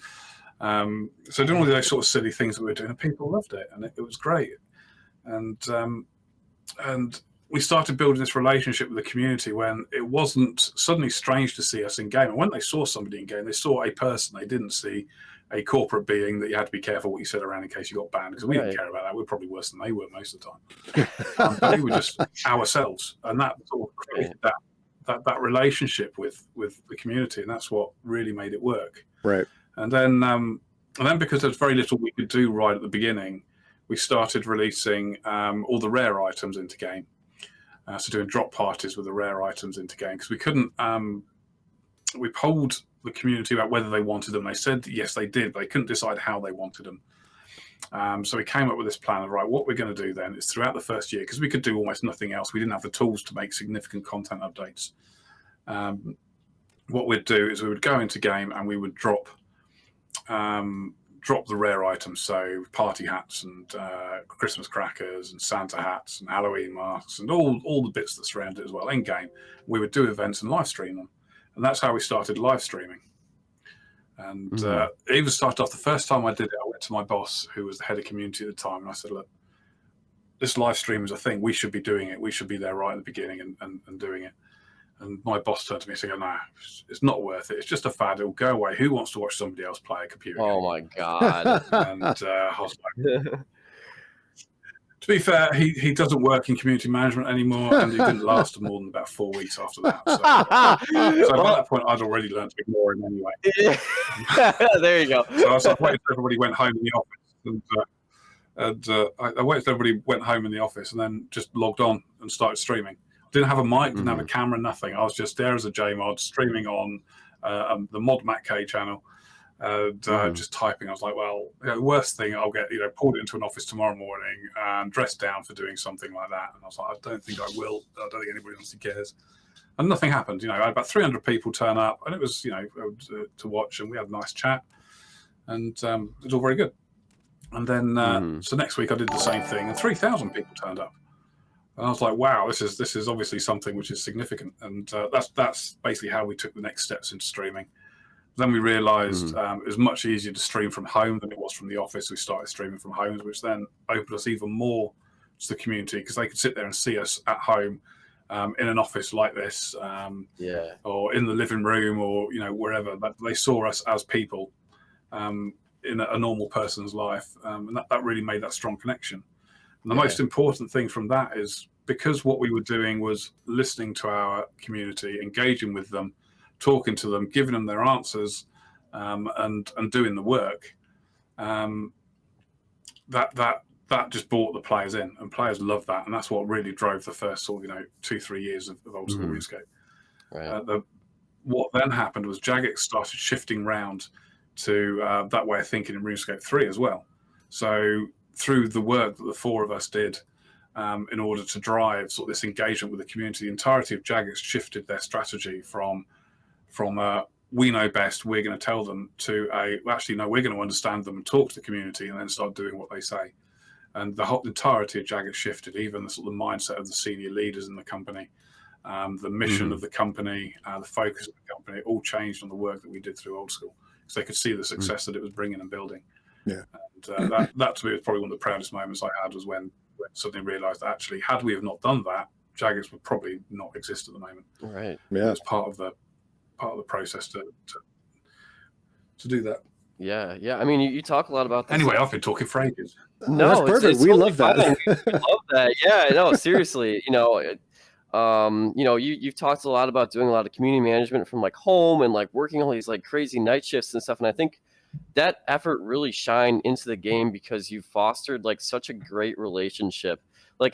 So doing all those sort of silly things that we were doing, and people loved it, and it was great. And we started building this relationship with the community when it wasn't suddenly strange to see us in game. And when they saw somebody in game, they saw a person. They didn't see a corporate being that you had to be careful what you said around in case you got banned, because we didn't care about that. We were probably worse than they were most of the time. But we were just ourselves, and that sort of created that relationship with the community, and that's what really made it work.
Right.
And then because there's very little we could do right at the beginning, we started releasing all the rare items into game. So doing drop parties with the rare items into game, because we couldn't. We polled the community about whether they wanted them. They said yes, they did, but they couldn't decide how they wanted them. So we came up with this plan of what we're going to do then is throughout the first year, because we could do almost nothing else. We didn't have the tools to make significant content updates. What we'd do is we would go into game and we would drop the rare items, so party hats and Christmas crackers and Santa hats and Halloween masks and all the bits that surround it as well in game. We would do events and live stream them, and that's how we started live streaming. And it even started off the first time I did it. I went to my boss, who was the head of community at the time, and I said, "Look, this live stream is a thing. We should be doing it. We should be there right at the beginning and doing it. And my boss turned to me and said, "No, it's not worth it. It's just a fad. It'll go away. Who wants to watch somebody else play a computer game?"
Oh my god.
And I was like, to be fair, he doesn't work in community management anymore, and it didn't last more than about 4 weeks after that. So by that point, I'd already learned to ignore him anyway.
There you go.
So I waited till everybody went home in the office, I waited till everybody went home in the office, and then just logged on and started streaming. Didn't have a mic, didn't have a camera, nothing. I was just there as a JMod, streaming on the Mod Matt K channel, just typing. I was like, well, worst thing, I'll get pulled into an office tomorrow morning and dressed down for doing something like that. And I was like, I don't think I will. I don't think anybody honestly cares. And nothing happened. I had about 300 people turn up, and it was to watch, and we had a nice chat, and it was all very good. And then so next week I did the same thing, and 3,000 people turned up. And I was like, wow, this is obviously something which is significant. And that's basically how we took the next steps into streaming. Then we realized it was much easier to stream from home than it was from the office. We started streaming from home, which then opened us even more to the community, because they could sit there and see us at home in an office like this, or in the living room, or wherever. But they saw us as people in a normal person's life, and that really made that strong connection. And the most important thing from that is, because what we were doing was listening to our community, engaging with them, talking to them, giving them their answers, and doing the work, that just brought the players in, and players loved that, and that's what really drove the first 2-3 years of old school RuneScape. Right. What then happened was Jagex started shifting round to that way of thinking in RuneScape 3 as well. So through the work that the four of us did, in order to drive this engagement with the community, the entirety of Jagex shifted their strategy from we know best, we're going to tell them, to actually no, we're going to understand them and talk to the community, and then start doing what they say. And the whole entirety of Jagex shifted, even the mindset of the senior leaders in the company, the mission of the company, the focus of the company, it all changed on the work that we did through old school, because they could see the success that it was bringing and building. Yeah. And that to me was probably one of the proudest moments I had, was when I suddenly realized that actually, had we have not done that, Jagex would probably not exist at the moment.
Right.
Yeah. It's part of the process to do that.
Yeah. I mean, you talk a lot about this.
Anyway, I've been talking for ages.
No,
that's perfect.
It's
we
totally
love that.
We love that. Yeah, no, seriously. You've talked a lot about doing a lot of community management from home, and working all these crazy night shifts and stuff. And I think that effort really shined into the game, because you fostered such a great relationship.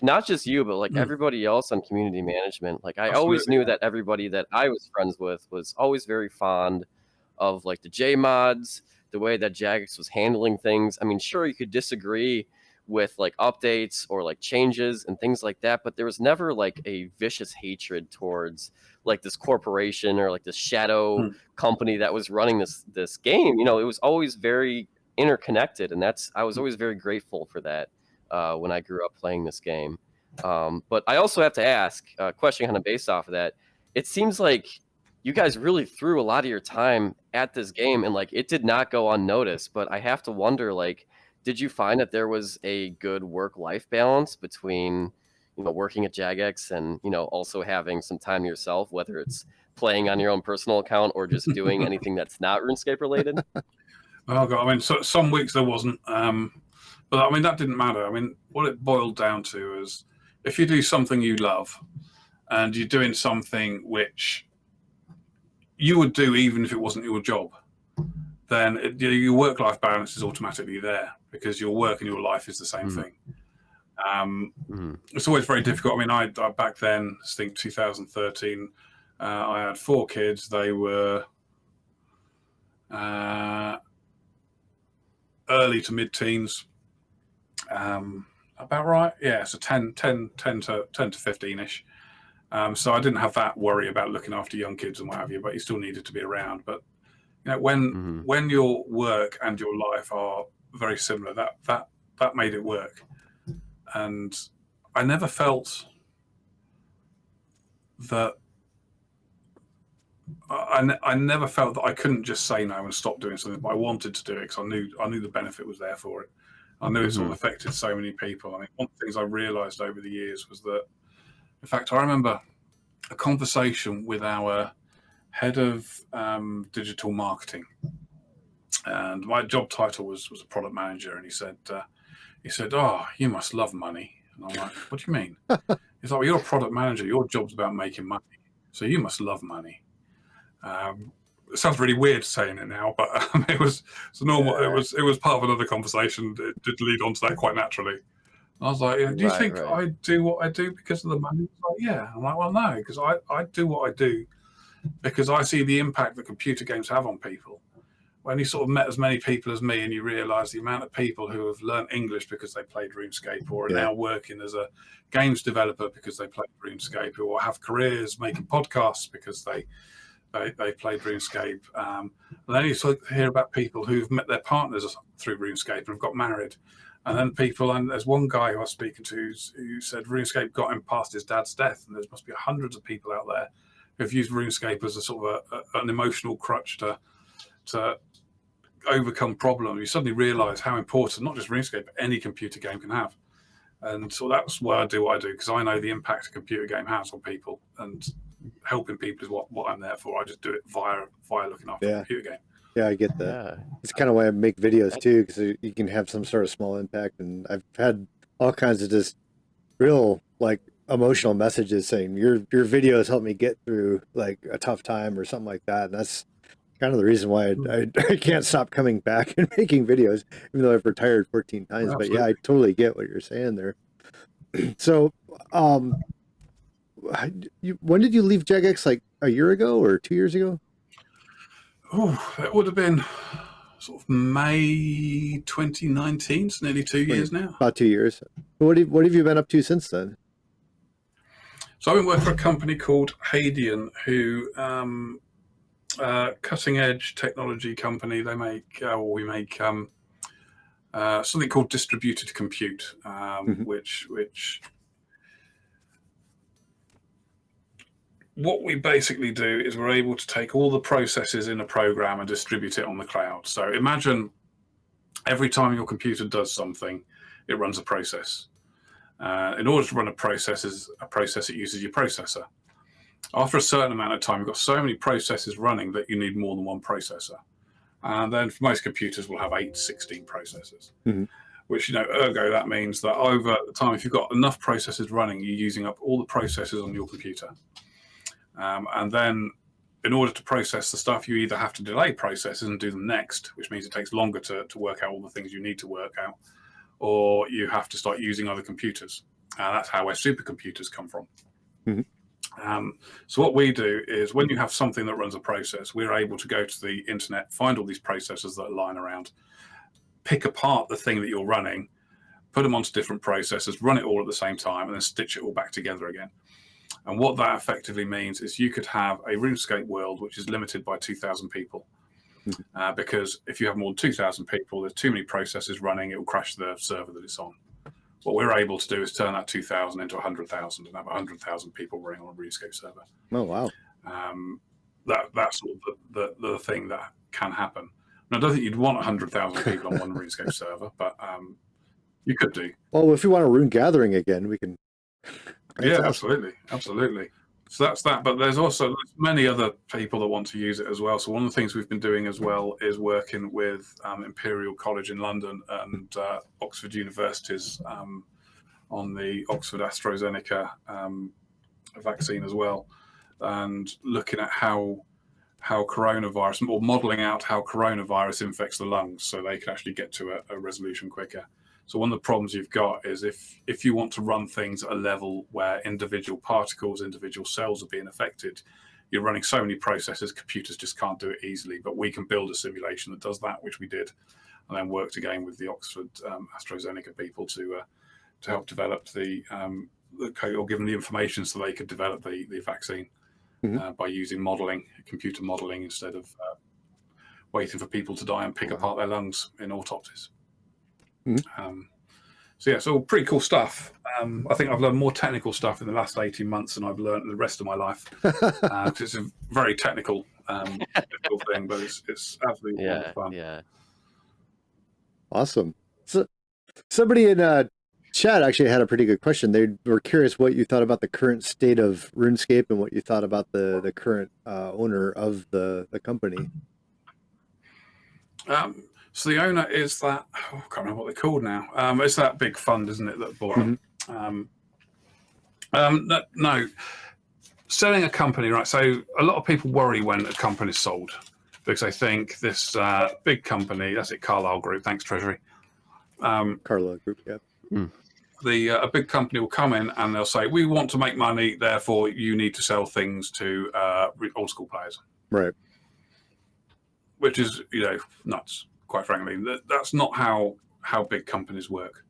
Not just you, but everybody else on community management. I always knew that everybody that I was friends with was always very fond of the J mods, the way that Jagex was handling things. I mean, sure, you could disagree with updates or changes and things like that, but there was never a vicious hatred towards this corporation or this shadow company that was running this game. It was always very interconnected, and I was always very grateful for that when I grew up playing this game. But I also have to ask a question kind of based off of that. It seems like you guys really threw a lot of your time at this game, and it did not go unnoticed. But I have to wonder, did you find that there was a good work-life balance between working at Jagex and also having some time to yourself, whether it's playing on your own personal account or just doing anything that's not RuneScape related?
Oh god, I mean, so some weeks there wasn't, but I mean that didn't matter. I mean, what it boiled down to is, if you do something you love, and you're doing something which you would do even if it wasn't your job, then your work-life balance is automatically there, because your work and your life is the same thing. It's always very difficult. I mean, I back then, I think 2013, I had 4 kids. They were early to mid-teens, about right. Yeah, so 10 to 15-ish. So I didn't have that worry about looking after young kids and what have you, but you still needed to be around. But when your work and your life are very similar, that made it work. And I never felt that I never felt that I couldn't just say no and stop doing something, but I wanted to do it because I knew the benefit was there for it. I knew it sort of affected so many people. I mean, one of the things I realised over the years was that, in fact, I remember a conversation with our head of digital marketing, and my job title was a product manager, and he said, "Oh, you must love money." And I'm like, "What do you mean?" He's like, "Well, you're a product manager. Your job's about making money, so you must love money." It sounds really weird saying it now, but it was normal. Yeah. It was part of another conversation. It did lead on to that quite naturally. I was like, "Do you think I do what I do because of the money?" He's like, "Yeah." I'm like, "Well, no, because I do what I do because I see the impact that computer games have on people." When you sort of met as many people as me and you realise the amount of people who have learned English because they played RuneScape, or are now working as a games developer because they played RuneScape, or have careers making podcasts because they played RuneScape. And then you sort of hear about people who've met their partners through RuneScape and have got married. And then and there's one guy who I was speaking to who said RuneScape got him past his dad's death. And there must be hundreds of people out there who've used RuneScape as a sort of an emotional crutch to overcome problems. You suddenly realise how important not just RuneScape, but any computer game can have. And so that's why I do what I do, because I know the impact a computer game has on people, and helping people is what I'm there for. I just do it via looking after a computer game.
Yeah, I get that. It's kind of why I make videos too, because you can have some sort of small impact. And I've had all kinds of just real like emotional messages saying your videos helped me get through like a tough time or something like that. And that's kind of the reason why I can't stop coming back and making videos, even though I've retired 14 times. Absolutely. But yeah, I totally get what you're saying there. So, when did you leave Jagex? Like a year ago or 2 years ago?
Oh, it would have been sort of May 2019. It's nearly 2 years now. About
2 years. What have you been up to since then?
So I've been working for a company called Hadian, who cutting edge technology company. They make we make something called distributed compute, which what we basically do is we're able to take all the processes in a program and distribute it on the cloud. So imagine every time your computer does something, it runs a process. In order to run a process, it uses your processor. After a certain amount of time, you've got so many processes running that you need more than one processor. And then for most computers, we'll have 8 to 16 processors, which, ergo, that means that over the time, if you've got enough processes running, you're using up all the processes on your computer. And then in order to process the stuff, you either have to delay processes and do them next, which means it takes longer to work out all the things you need to work out, or you have to start using other computers. That's where supercomputers come from. So what we do is when you have something that runs a process, we're able to go to the internet, find all these processes that are lying around, pick apart the thing that you're running, put them onto different processes, run it all at the same time, and then stitch it all back together again. And what that effectively means is you could have a RuneScape world which is limited by 2,000 people. Because if you have more than 2,000 people, there's too many processes running, it will crash the server that it's on. What we're able to do is turn that 2,000 into 100,000 and have 100,000 people running on a RuneScape server.
Oh, wow.
That's sort of the thing that can happen. Now, I don't think you'd want 100,000 people on one RuneScape server, but you could do.
Well, if we want a rune gathering again, we can.
Yeah, awesome. Absolutely. So that's that. But there's also many other people that want to use it as well. So one of the things we've been doing as well is working with Imperial College in London and Oxford University's on the Oxford AstraZeneca vaccine as well, and looking at how coronavirus, or modelling out how coronavirus infects the lungs, so they can actually get to a resolution quicker. So one of the problems you've got is if you want to run things at a level where individual particles, individual cells are being affected, you're running so many processes, computers just can't do it easily. But we can build a simulation that does that, which we did, and then worked again with the Oxford AstraZeneca people to help develop the code, or give them the information so they could develop the vaccine by using computer modelling, instead of waiting for people to die and pick apart their lungs in autopsies. So yeah, so pretty cool stuff. I think I've learned more technical stuff in the last 18 months than I've learned in the rest of my life. It's a very technical difficult thing, but it's absolutely fun.
Awesome. So Somebody in chat actually had a pretty good question. They were curious what you thought about the current state of RuneScape and what you thought about the current owner of the company.
So the owner is that, I can't remember what they're called now. It's that big fund, isn't it, that bought it? No, selling a company, right? So a lot of people worry when a company is sold because they think this big company, that's it, Carlyle Group, thanks Treasury.
Carlyle Group, yeah.
A big company will come in and they'll say, we want to make money, therefore you need to sell things to old school players.
Right.
Which is, nuts, quite frankly. That's not how big companies work.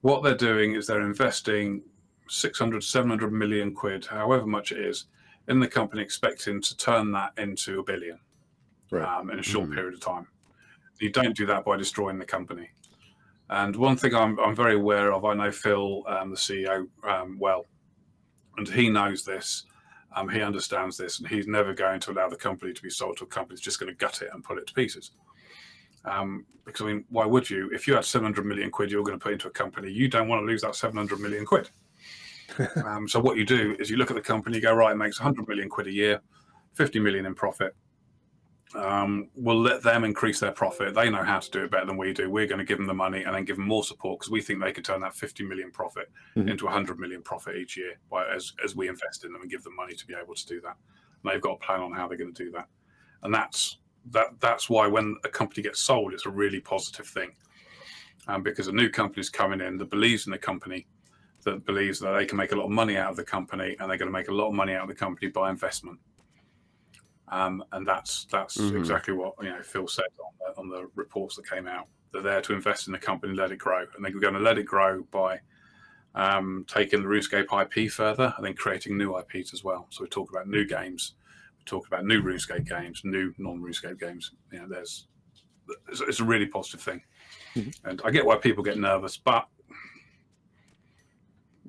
What they're doing is they're investing 600, 700 million quid, however much it is, in the company, expecting to turn that into $1 billion in a short period of time. You don't do that by destroying the company. And one thing I'm very aware of, I know Phil, the CEO, well, and he knows this. He understands this, and he's never going to allow the company to be sold to a company that's just going to gut it and put it to pieces. Because, I mean, why would you? If you had 700 million quid you're going to put into a company, you don't want to lose that 700 million quid. So what you do is you look at the company, you go, right, it makes 100 million quid a year, 50 million in profit. We'll let them increase their profit. They know how to do it better than we do. We're going to give them the money and then give them more support because we think they could turn that 50 million profit into 100 million profit each year as we invest in them and give them money to be able to do that. And they've got a plan on how they're going to do that. And that's why when a company gets sold, it's a really positive thing. Because a new company's coming in that believes in the company, that believes that they can make a lot of money out of the company, and they're going to make a lot of money out of the company by investment. And that's exactly what Phil said on the reports that came out. They're there to invest in the company, let it grow, and they're going to let it grow by taking the RuneScape IP further and then creating new IPs as well. So we talk about new games, we talk about new RuneScape games, new non-RuneScape games. It's a really positive thing, and I get why people get nervous, but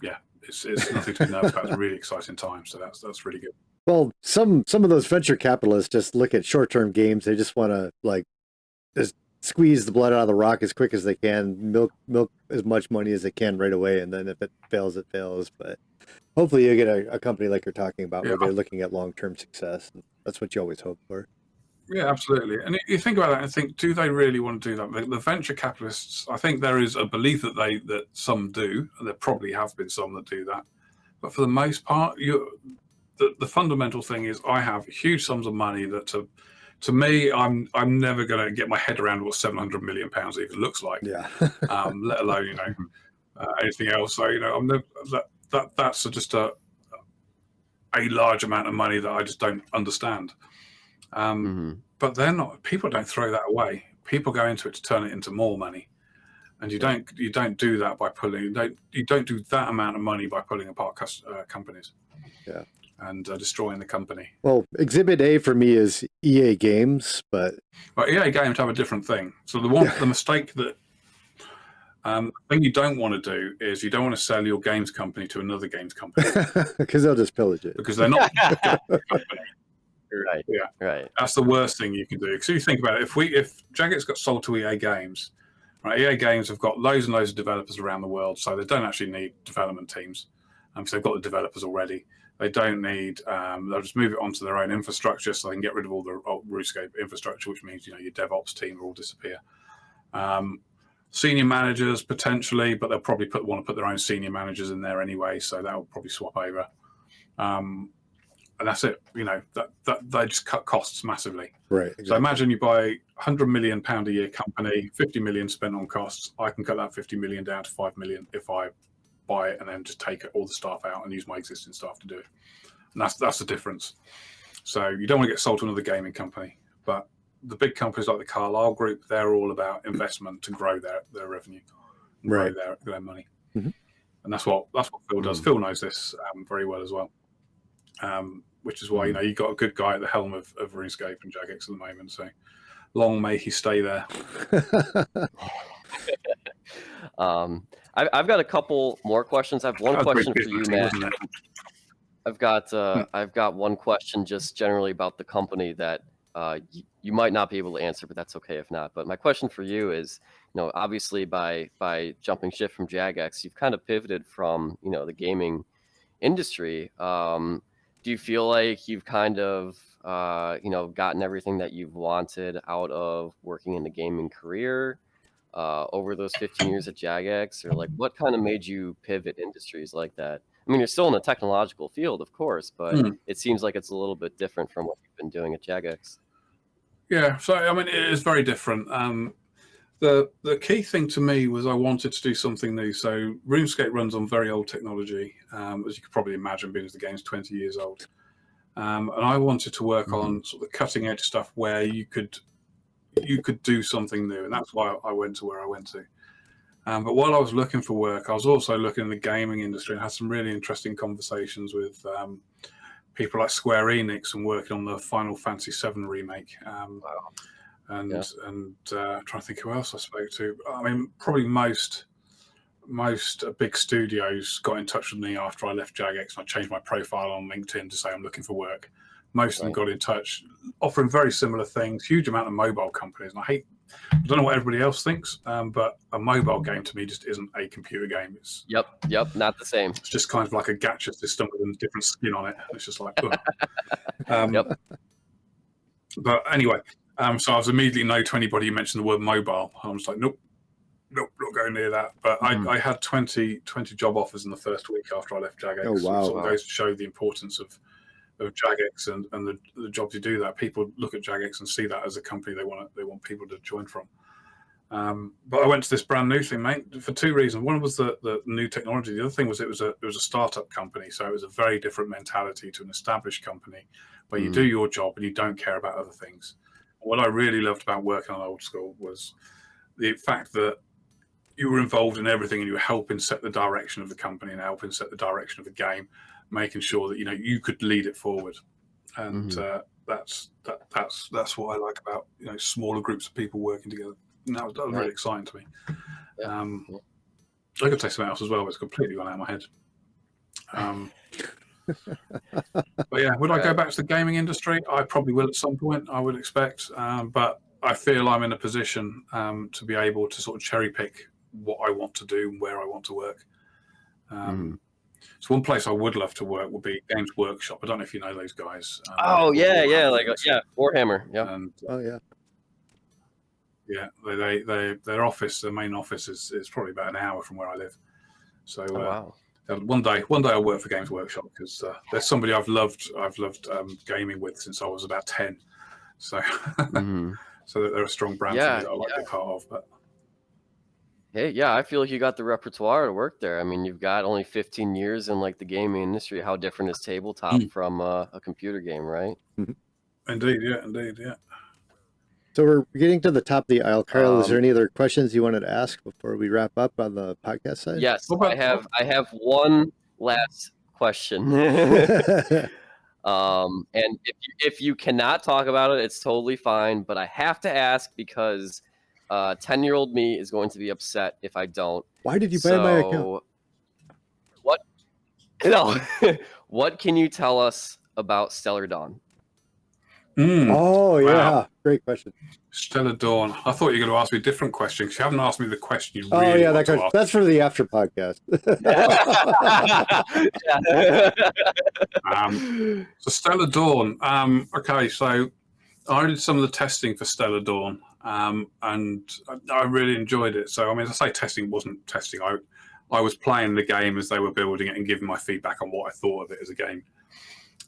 yeah, it's nothing to be nervous about. It's a really exciting time, so that's really good.
Well, some of those venture capitalists just look at short-term games. They just want to just squeeze the blood out of the rock as quick as they can, milk as much money as they can right away, and then if it fails, it fails. But hopefully you get a company like you're talking about where they're looking at long-term success. That's what you always hope for.
Yeah, absolutely. And you think about that and think, do they really want to do that? The venture capitalists, I think there is a belief that some do, and there probably have been some that do that. But for the most part, the fundamental thing is I have huge sums of money that to me, I'm never going to get my head around what 700 million pounds even looks like.
Yeah.
Let alone anything else. So I'm that's just a large amount of money that I just don't understand. But people don't throw that away. People go into it to turn it into more money, and you don't do that by you don't do that amount of money by pulling apart companies. Yeah. And destroying the company.
Well, Exhibit A for me is EA Games, but
EA Games have a different thing. So the mistake that thing you don't want to do is you don't want to sell your games company to another games company
because they'll just pillage it.
Because they're not a company.
Right.
Yeah.
Right.
That's the worst thing you can do. Because you think about it, if Jagex got sold to EA Games, right? EA Games have got loads and loads of developers around the world, so they don't actually need development teams. So they've got the developers already. They don't need. They'll just move it onto their own infrastructure, so they can get rid of all the RuneScape infrastructure, which means your DevOps team will all disappear. Senior managers potentially, but they'll probably want to put their own senior managers in there anyway, so that'll probably swap over. And that's it. That they just cut costs massively.
Right. Exactly.
So imagine you buy £100 million a year company, 50 million spent on costs. I can cut that 50 million down to 5 million if I buy it and then just take all the staff out and use my existing staff to do it. And that's the difference. So you don't want to get sold to another gaming company, but the big companies like the Carlyle Group, they're all about investment to grow their revenue, grow their money. And that's what Phil does. Phil knows this very well as well. Which is why you've got a good guy at the helm of RuneScape and Jagex at the moment. So long may he stay there.
I've got a couple more questions. I have one question for you, Matt. I've got one question just generally about the company that you might not be able to answer, but that's okay if not. But my question for you is, obviously by jumping ship from Jagex, you've kind of pivoted from, the gaming industry. Do you feel like you've kind of, gotten everything that you've wanted out of working in the gaming career over those 15 years at Jagex? Or like, what kind of made you pivot industries like that? I mean, you're still in the technological field, of course, but it seems like it's a little bit different from what you've been doing at Jagex.
Yeah, so I mean, it is very different. The key thing to me was I wanted to do something new. So RuneScape runs on very old technology, as you could probably imagine, being as the game's 20 years old. And I wanted to work on sort of the cutting edge stuff where you could do something new, and that's why I went to where I went to. But while I was looking for work, I was also looking in the gaming industry and had some really interesting conversations with people like Square Enix and working on the Final Fantasy VII remake. And trying to think who else I spoke to. I mean, probably most big studios got in touch with me after I left Jagex. I changed my profile on LinkedIn to say I'm looking for work. Most of them got in touch, offering very similar things. Huge amount of mobile companies, and I don't know what everybody else thinks, but a mobile game to me just isn't a computer game. It's
not the same.
It's just kind of like a gacha system with a different skin on it. It's just like, But anyway, so I was immediately no to anybody who mentioned the word mobile. I was like, nope, not going near that. But I had 20 job offers in the first week after I left Jagex.
Oh, wow.
So it sort of goes to show the importance of Jagex and the jobs you do that. People look at Jagex and see that as a company they want people to join from. But I went to this brand new thing, mate, for two reasons. One was the new technology. The other thing was it was a startup company, so it was a very different mentality to an established company where you do your job and you don't care about other things. What I really loved about working on Old School was the fact that you were involved in everything and you were helping set the direction of the company and helping set the direction of the game, making sure that you could lead it forward. And that's what I like about smaller groups of people working together. And that was really exciting to me. I could say something else as well, but it's completely gone out of my head. But yeah, would I go back to the gaming industry? I probably will at some point, I would expect. But I feel I'm in a position to be able to sort of cherry pick what I want to do and where I want to work. So one place I would love to work would be Games Workshop. I don't know if you know those guys.
Warhammer. Yeah.
And,
Yeah.
Their office, their main office is probably about an hour from where I live. So
wow.
One day I'll work for Games Workshop because there's somebody I've loved gaming with since I was about 10. So so that they're a strong brand for me that I like to be part of. But
hey, I feel like you got the repertoire to work there. I mean, you've got only 15 years in like the gaming industry. How different is tabletop from a computer game, right?
Indeed, yeah.
So we're getting to the top of the aisle. Carl, is there any other questions you wanted to ask before we wrap up on the podcast side?
Yes, I have one last question. And if you cannot talk about it, it's totally fine. But I have to ask because 10-year-old me is going to be upset if I don't.
Why did you ban my account?
What can you tell us about Stellar Dawn?
Oh, yeah. Wow. Great question.
Stellar Dawn. I thought you were going to ask me a different question because you haven't asked me the question you really want to ask.
That's for the after podcast.
So Stellar Dawn. Okay, so I did some of the testing for Stellar Dawn, and I really enjoyed it. So, I mean, as I say, testing wasn't testing. I was playing the game as they were building it and giving my feedback on what I thought of it as a game.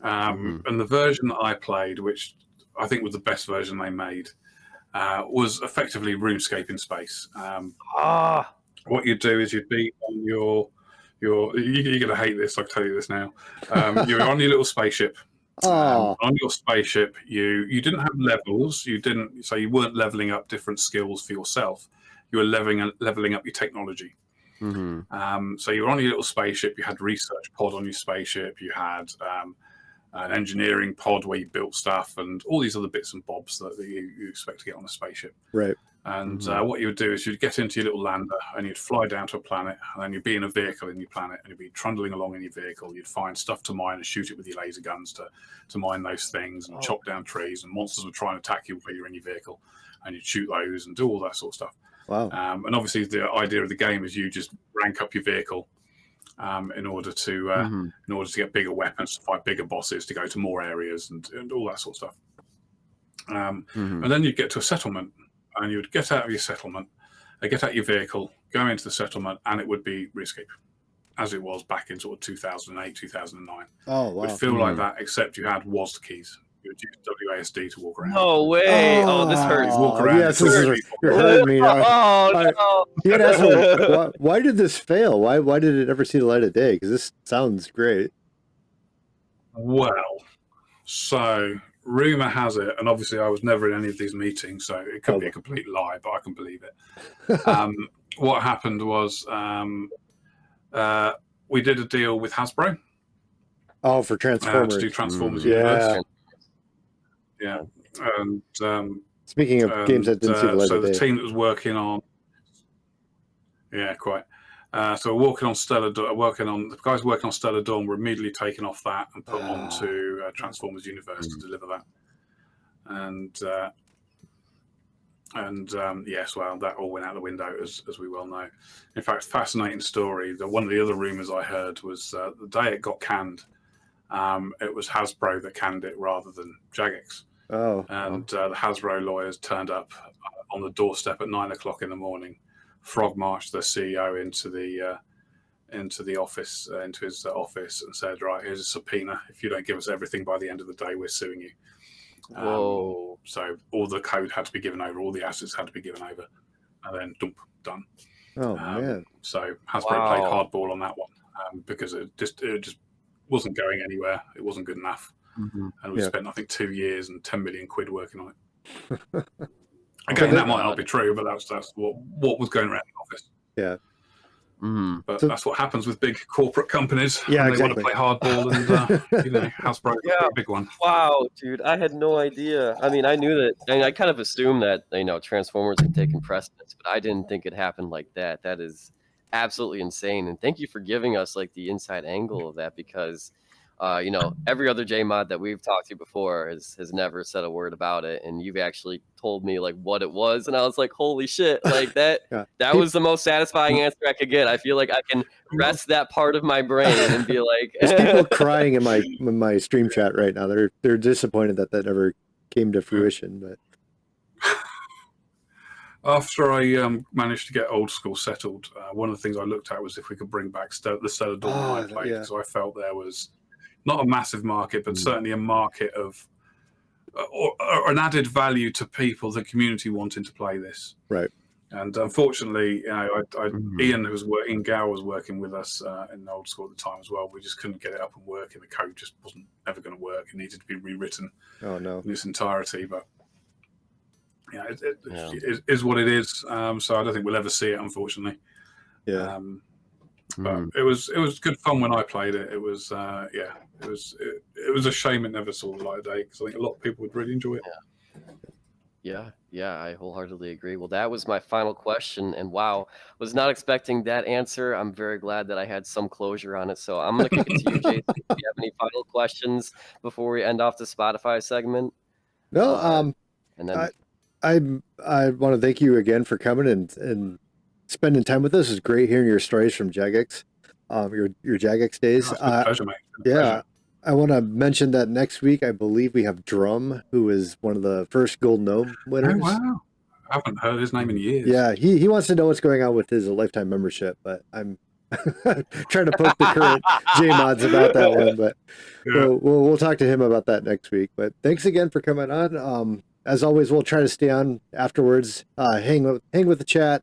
And the version that I played, which I think was the best version they made, was effectively RuneScape in space. What you'd do is you'd be on you're going to hate this, I'll tell you this now. You're on your little spaceship. On your spaceship, you didn't have levels. You weren't leveling up different skills for yourself. You were leveling up your technology. So you were on your little spaceship. You had research pod on your spaceship. You had an engineering pod where you built stuff and all these other bits and bobs that you expect to get on a spaceship.
Right.
And what you would do is you'd get into your little lander and you'd fly down to a planet, and then you'd be in a vehicle in your planet and you'd be trundling along in your vehicle. You'd find stuff to mine and shoot it with your laser guns to mine those things and chop down trees, and monsters would try and attack you while you're in your vehicle, and you'd shoot those and do all that sort of stuff.
Wow.
And obviously, the idea of the game is you just rank up your vehicle in order to get bigger weapons, to fight bigger bosses, to go to more areas, and all that sort of stuff. And then you'd get to a settlement, and you would get out of your settlement, get out your vehicle, go into the settlement, and it would be RuneScape, as it was back in sort of 2008, 2009.
Oh, wow.
It would feel like that, except you had WASD keys. You would use WASD to walk around.
No way! Oh, this hurts.
Walk around.
Yes, you're hurting me.
Oh no!
You had asked me, why did this fail? Why did it ever see the light of day? Because this sounds great.
Well, so rumor has it, and obviously I was never in any of these meetings, so it could be a complete lie, but I can believe it. What happened was we did a deal with Hasbro.
Oh, for Transformers.
To do Transformers Universe. Yeah. And
speaking of games that didn't see the light of day.
So the team that was working on, quite. So we're working on the guys working on Stellar Dawn were immediately taken off that and put onto Transformers Universe to deliver that. And yes, well, that all went out the window, as we well know. In fact, fascinating story. One of the other rumors I heard was the day it got canned, it was Hasbro that canned it rather than Jagex. And the Hasbro lawyers turned up on the doorstep at 9 o'clock in the morning, frog marched the CEO into the office, into his office, and said, "Right, here's a subpoena. If you don't give us everything by the end of the day, we're suing you."
Whoa!
So all the code had to be given over, all the assets had to be given over, and then done.
Oh man!
So Hasbro played hardball on that one because it just wasn't going anywhere. It wasn't good enough, and we spent I think 2 years and 10 million quid working on it. Again, that might not be true, but that's what was going around the office.
Yeah.
But that's what happens with big corporate companies.
Yeah,
they want to play hardball, and Hasbro is a big one.
Wow, dude, I had no idea. I mean, I knew that, and I kind of assumed that Transformers had taken precedence, but I didn't think it happened like that. That is absolutely insane, and thank you for giving us like the inside angle of that, because every other JMod that we've talked to before has never said a word about it, and you've actually told me like what it was, and I was like, holy shit, like that that was the most satisfying answer I could get. I feel like I can rest that part of my brain and be like,
there's people crying in my stream chat right now. They're disappointed that never came to fruition. But
after I managed to get Old School settled, one of the things I looked at was if we could bring back the Stellar Dawn I played, because I felt there was not a massive market, but certainly a market of or an added value to people, the community wanting to play this.
Right.
And unfortunately, Ian Gow was working with us in Old School at the time as well. We just couldn't get it up and working. The code just wasn't ever going to work. It needed to be rewritten in its entirety. But it is what it is. So I don't think we'll ever see it, unfortunately.
Yeah.
But it was good fun when I played it. It was it was a shame it never saw the light of day, because I think a lot of people would really enjoy it.
Yeah, I wholeheartely agree. Well, that was my final question, and wow, was not expecting that answer. I'm very glad that I had some closure on it. So I'm gonna kick it to you, Jason. Do you have any final questions before we end off the Spotify segment?
No.
And then
I want to thank you again for coming and spending time with us. It's great hearing your stories from Jagex, your Jagex days.
It's been a pleasure, mate.
Pleasure. I want to mention that next week, I believe we have Drum, who is one of the first Gold Gnome winners.
Oh, wow. I haven't heard his name in years.
Yeah, he wants to know what's going on with his lifetime membership, but I'm trying to poke the current JMods about that one. But we'll talk to him about that next week. But thanks again for coming on. As always, we'll try to stay on afterwards, hang with the chat,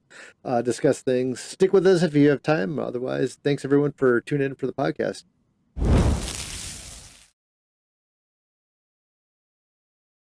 discuss things. Stick with us if you have time. Otherwise, thanks everyone for tuning in for the podcast.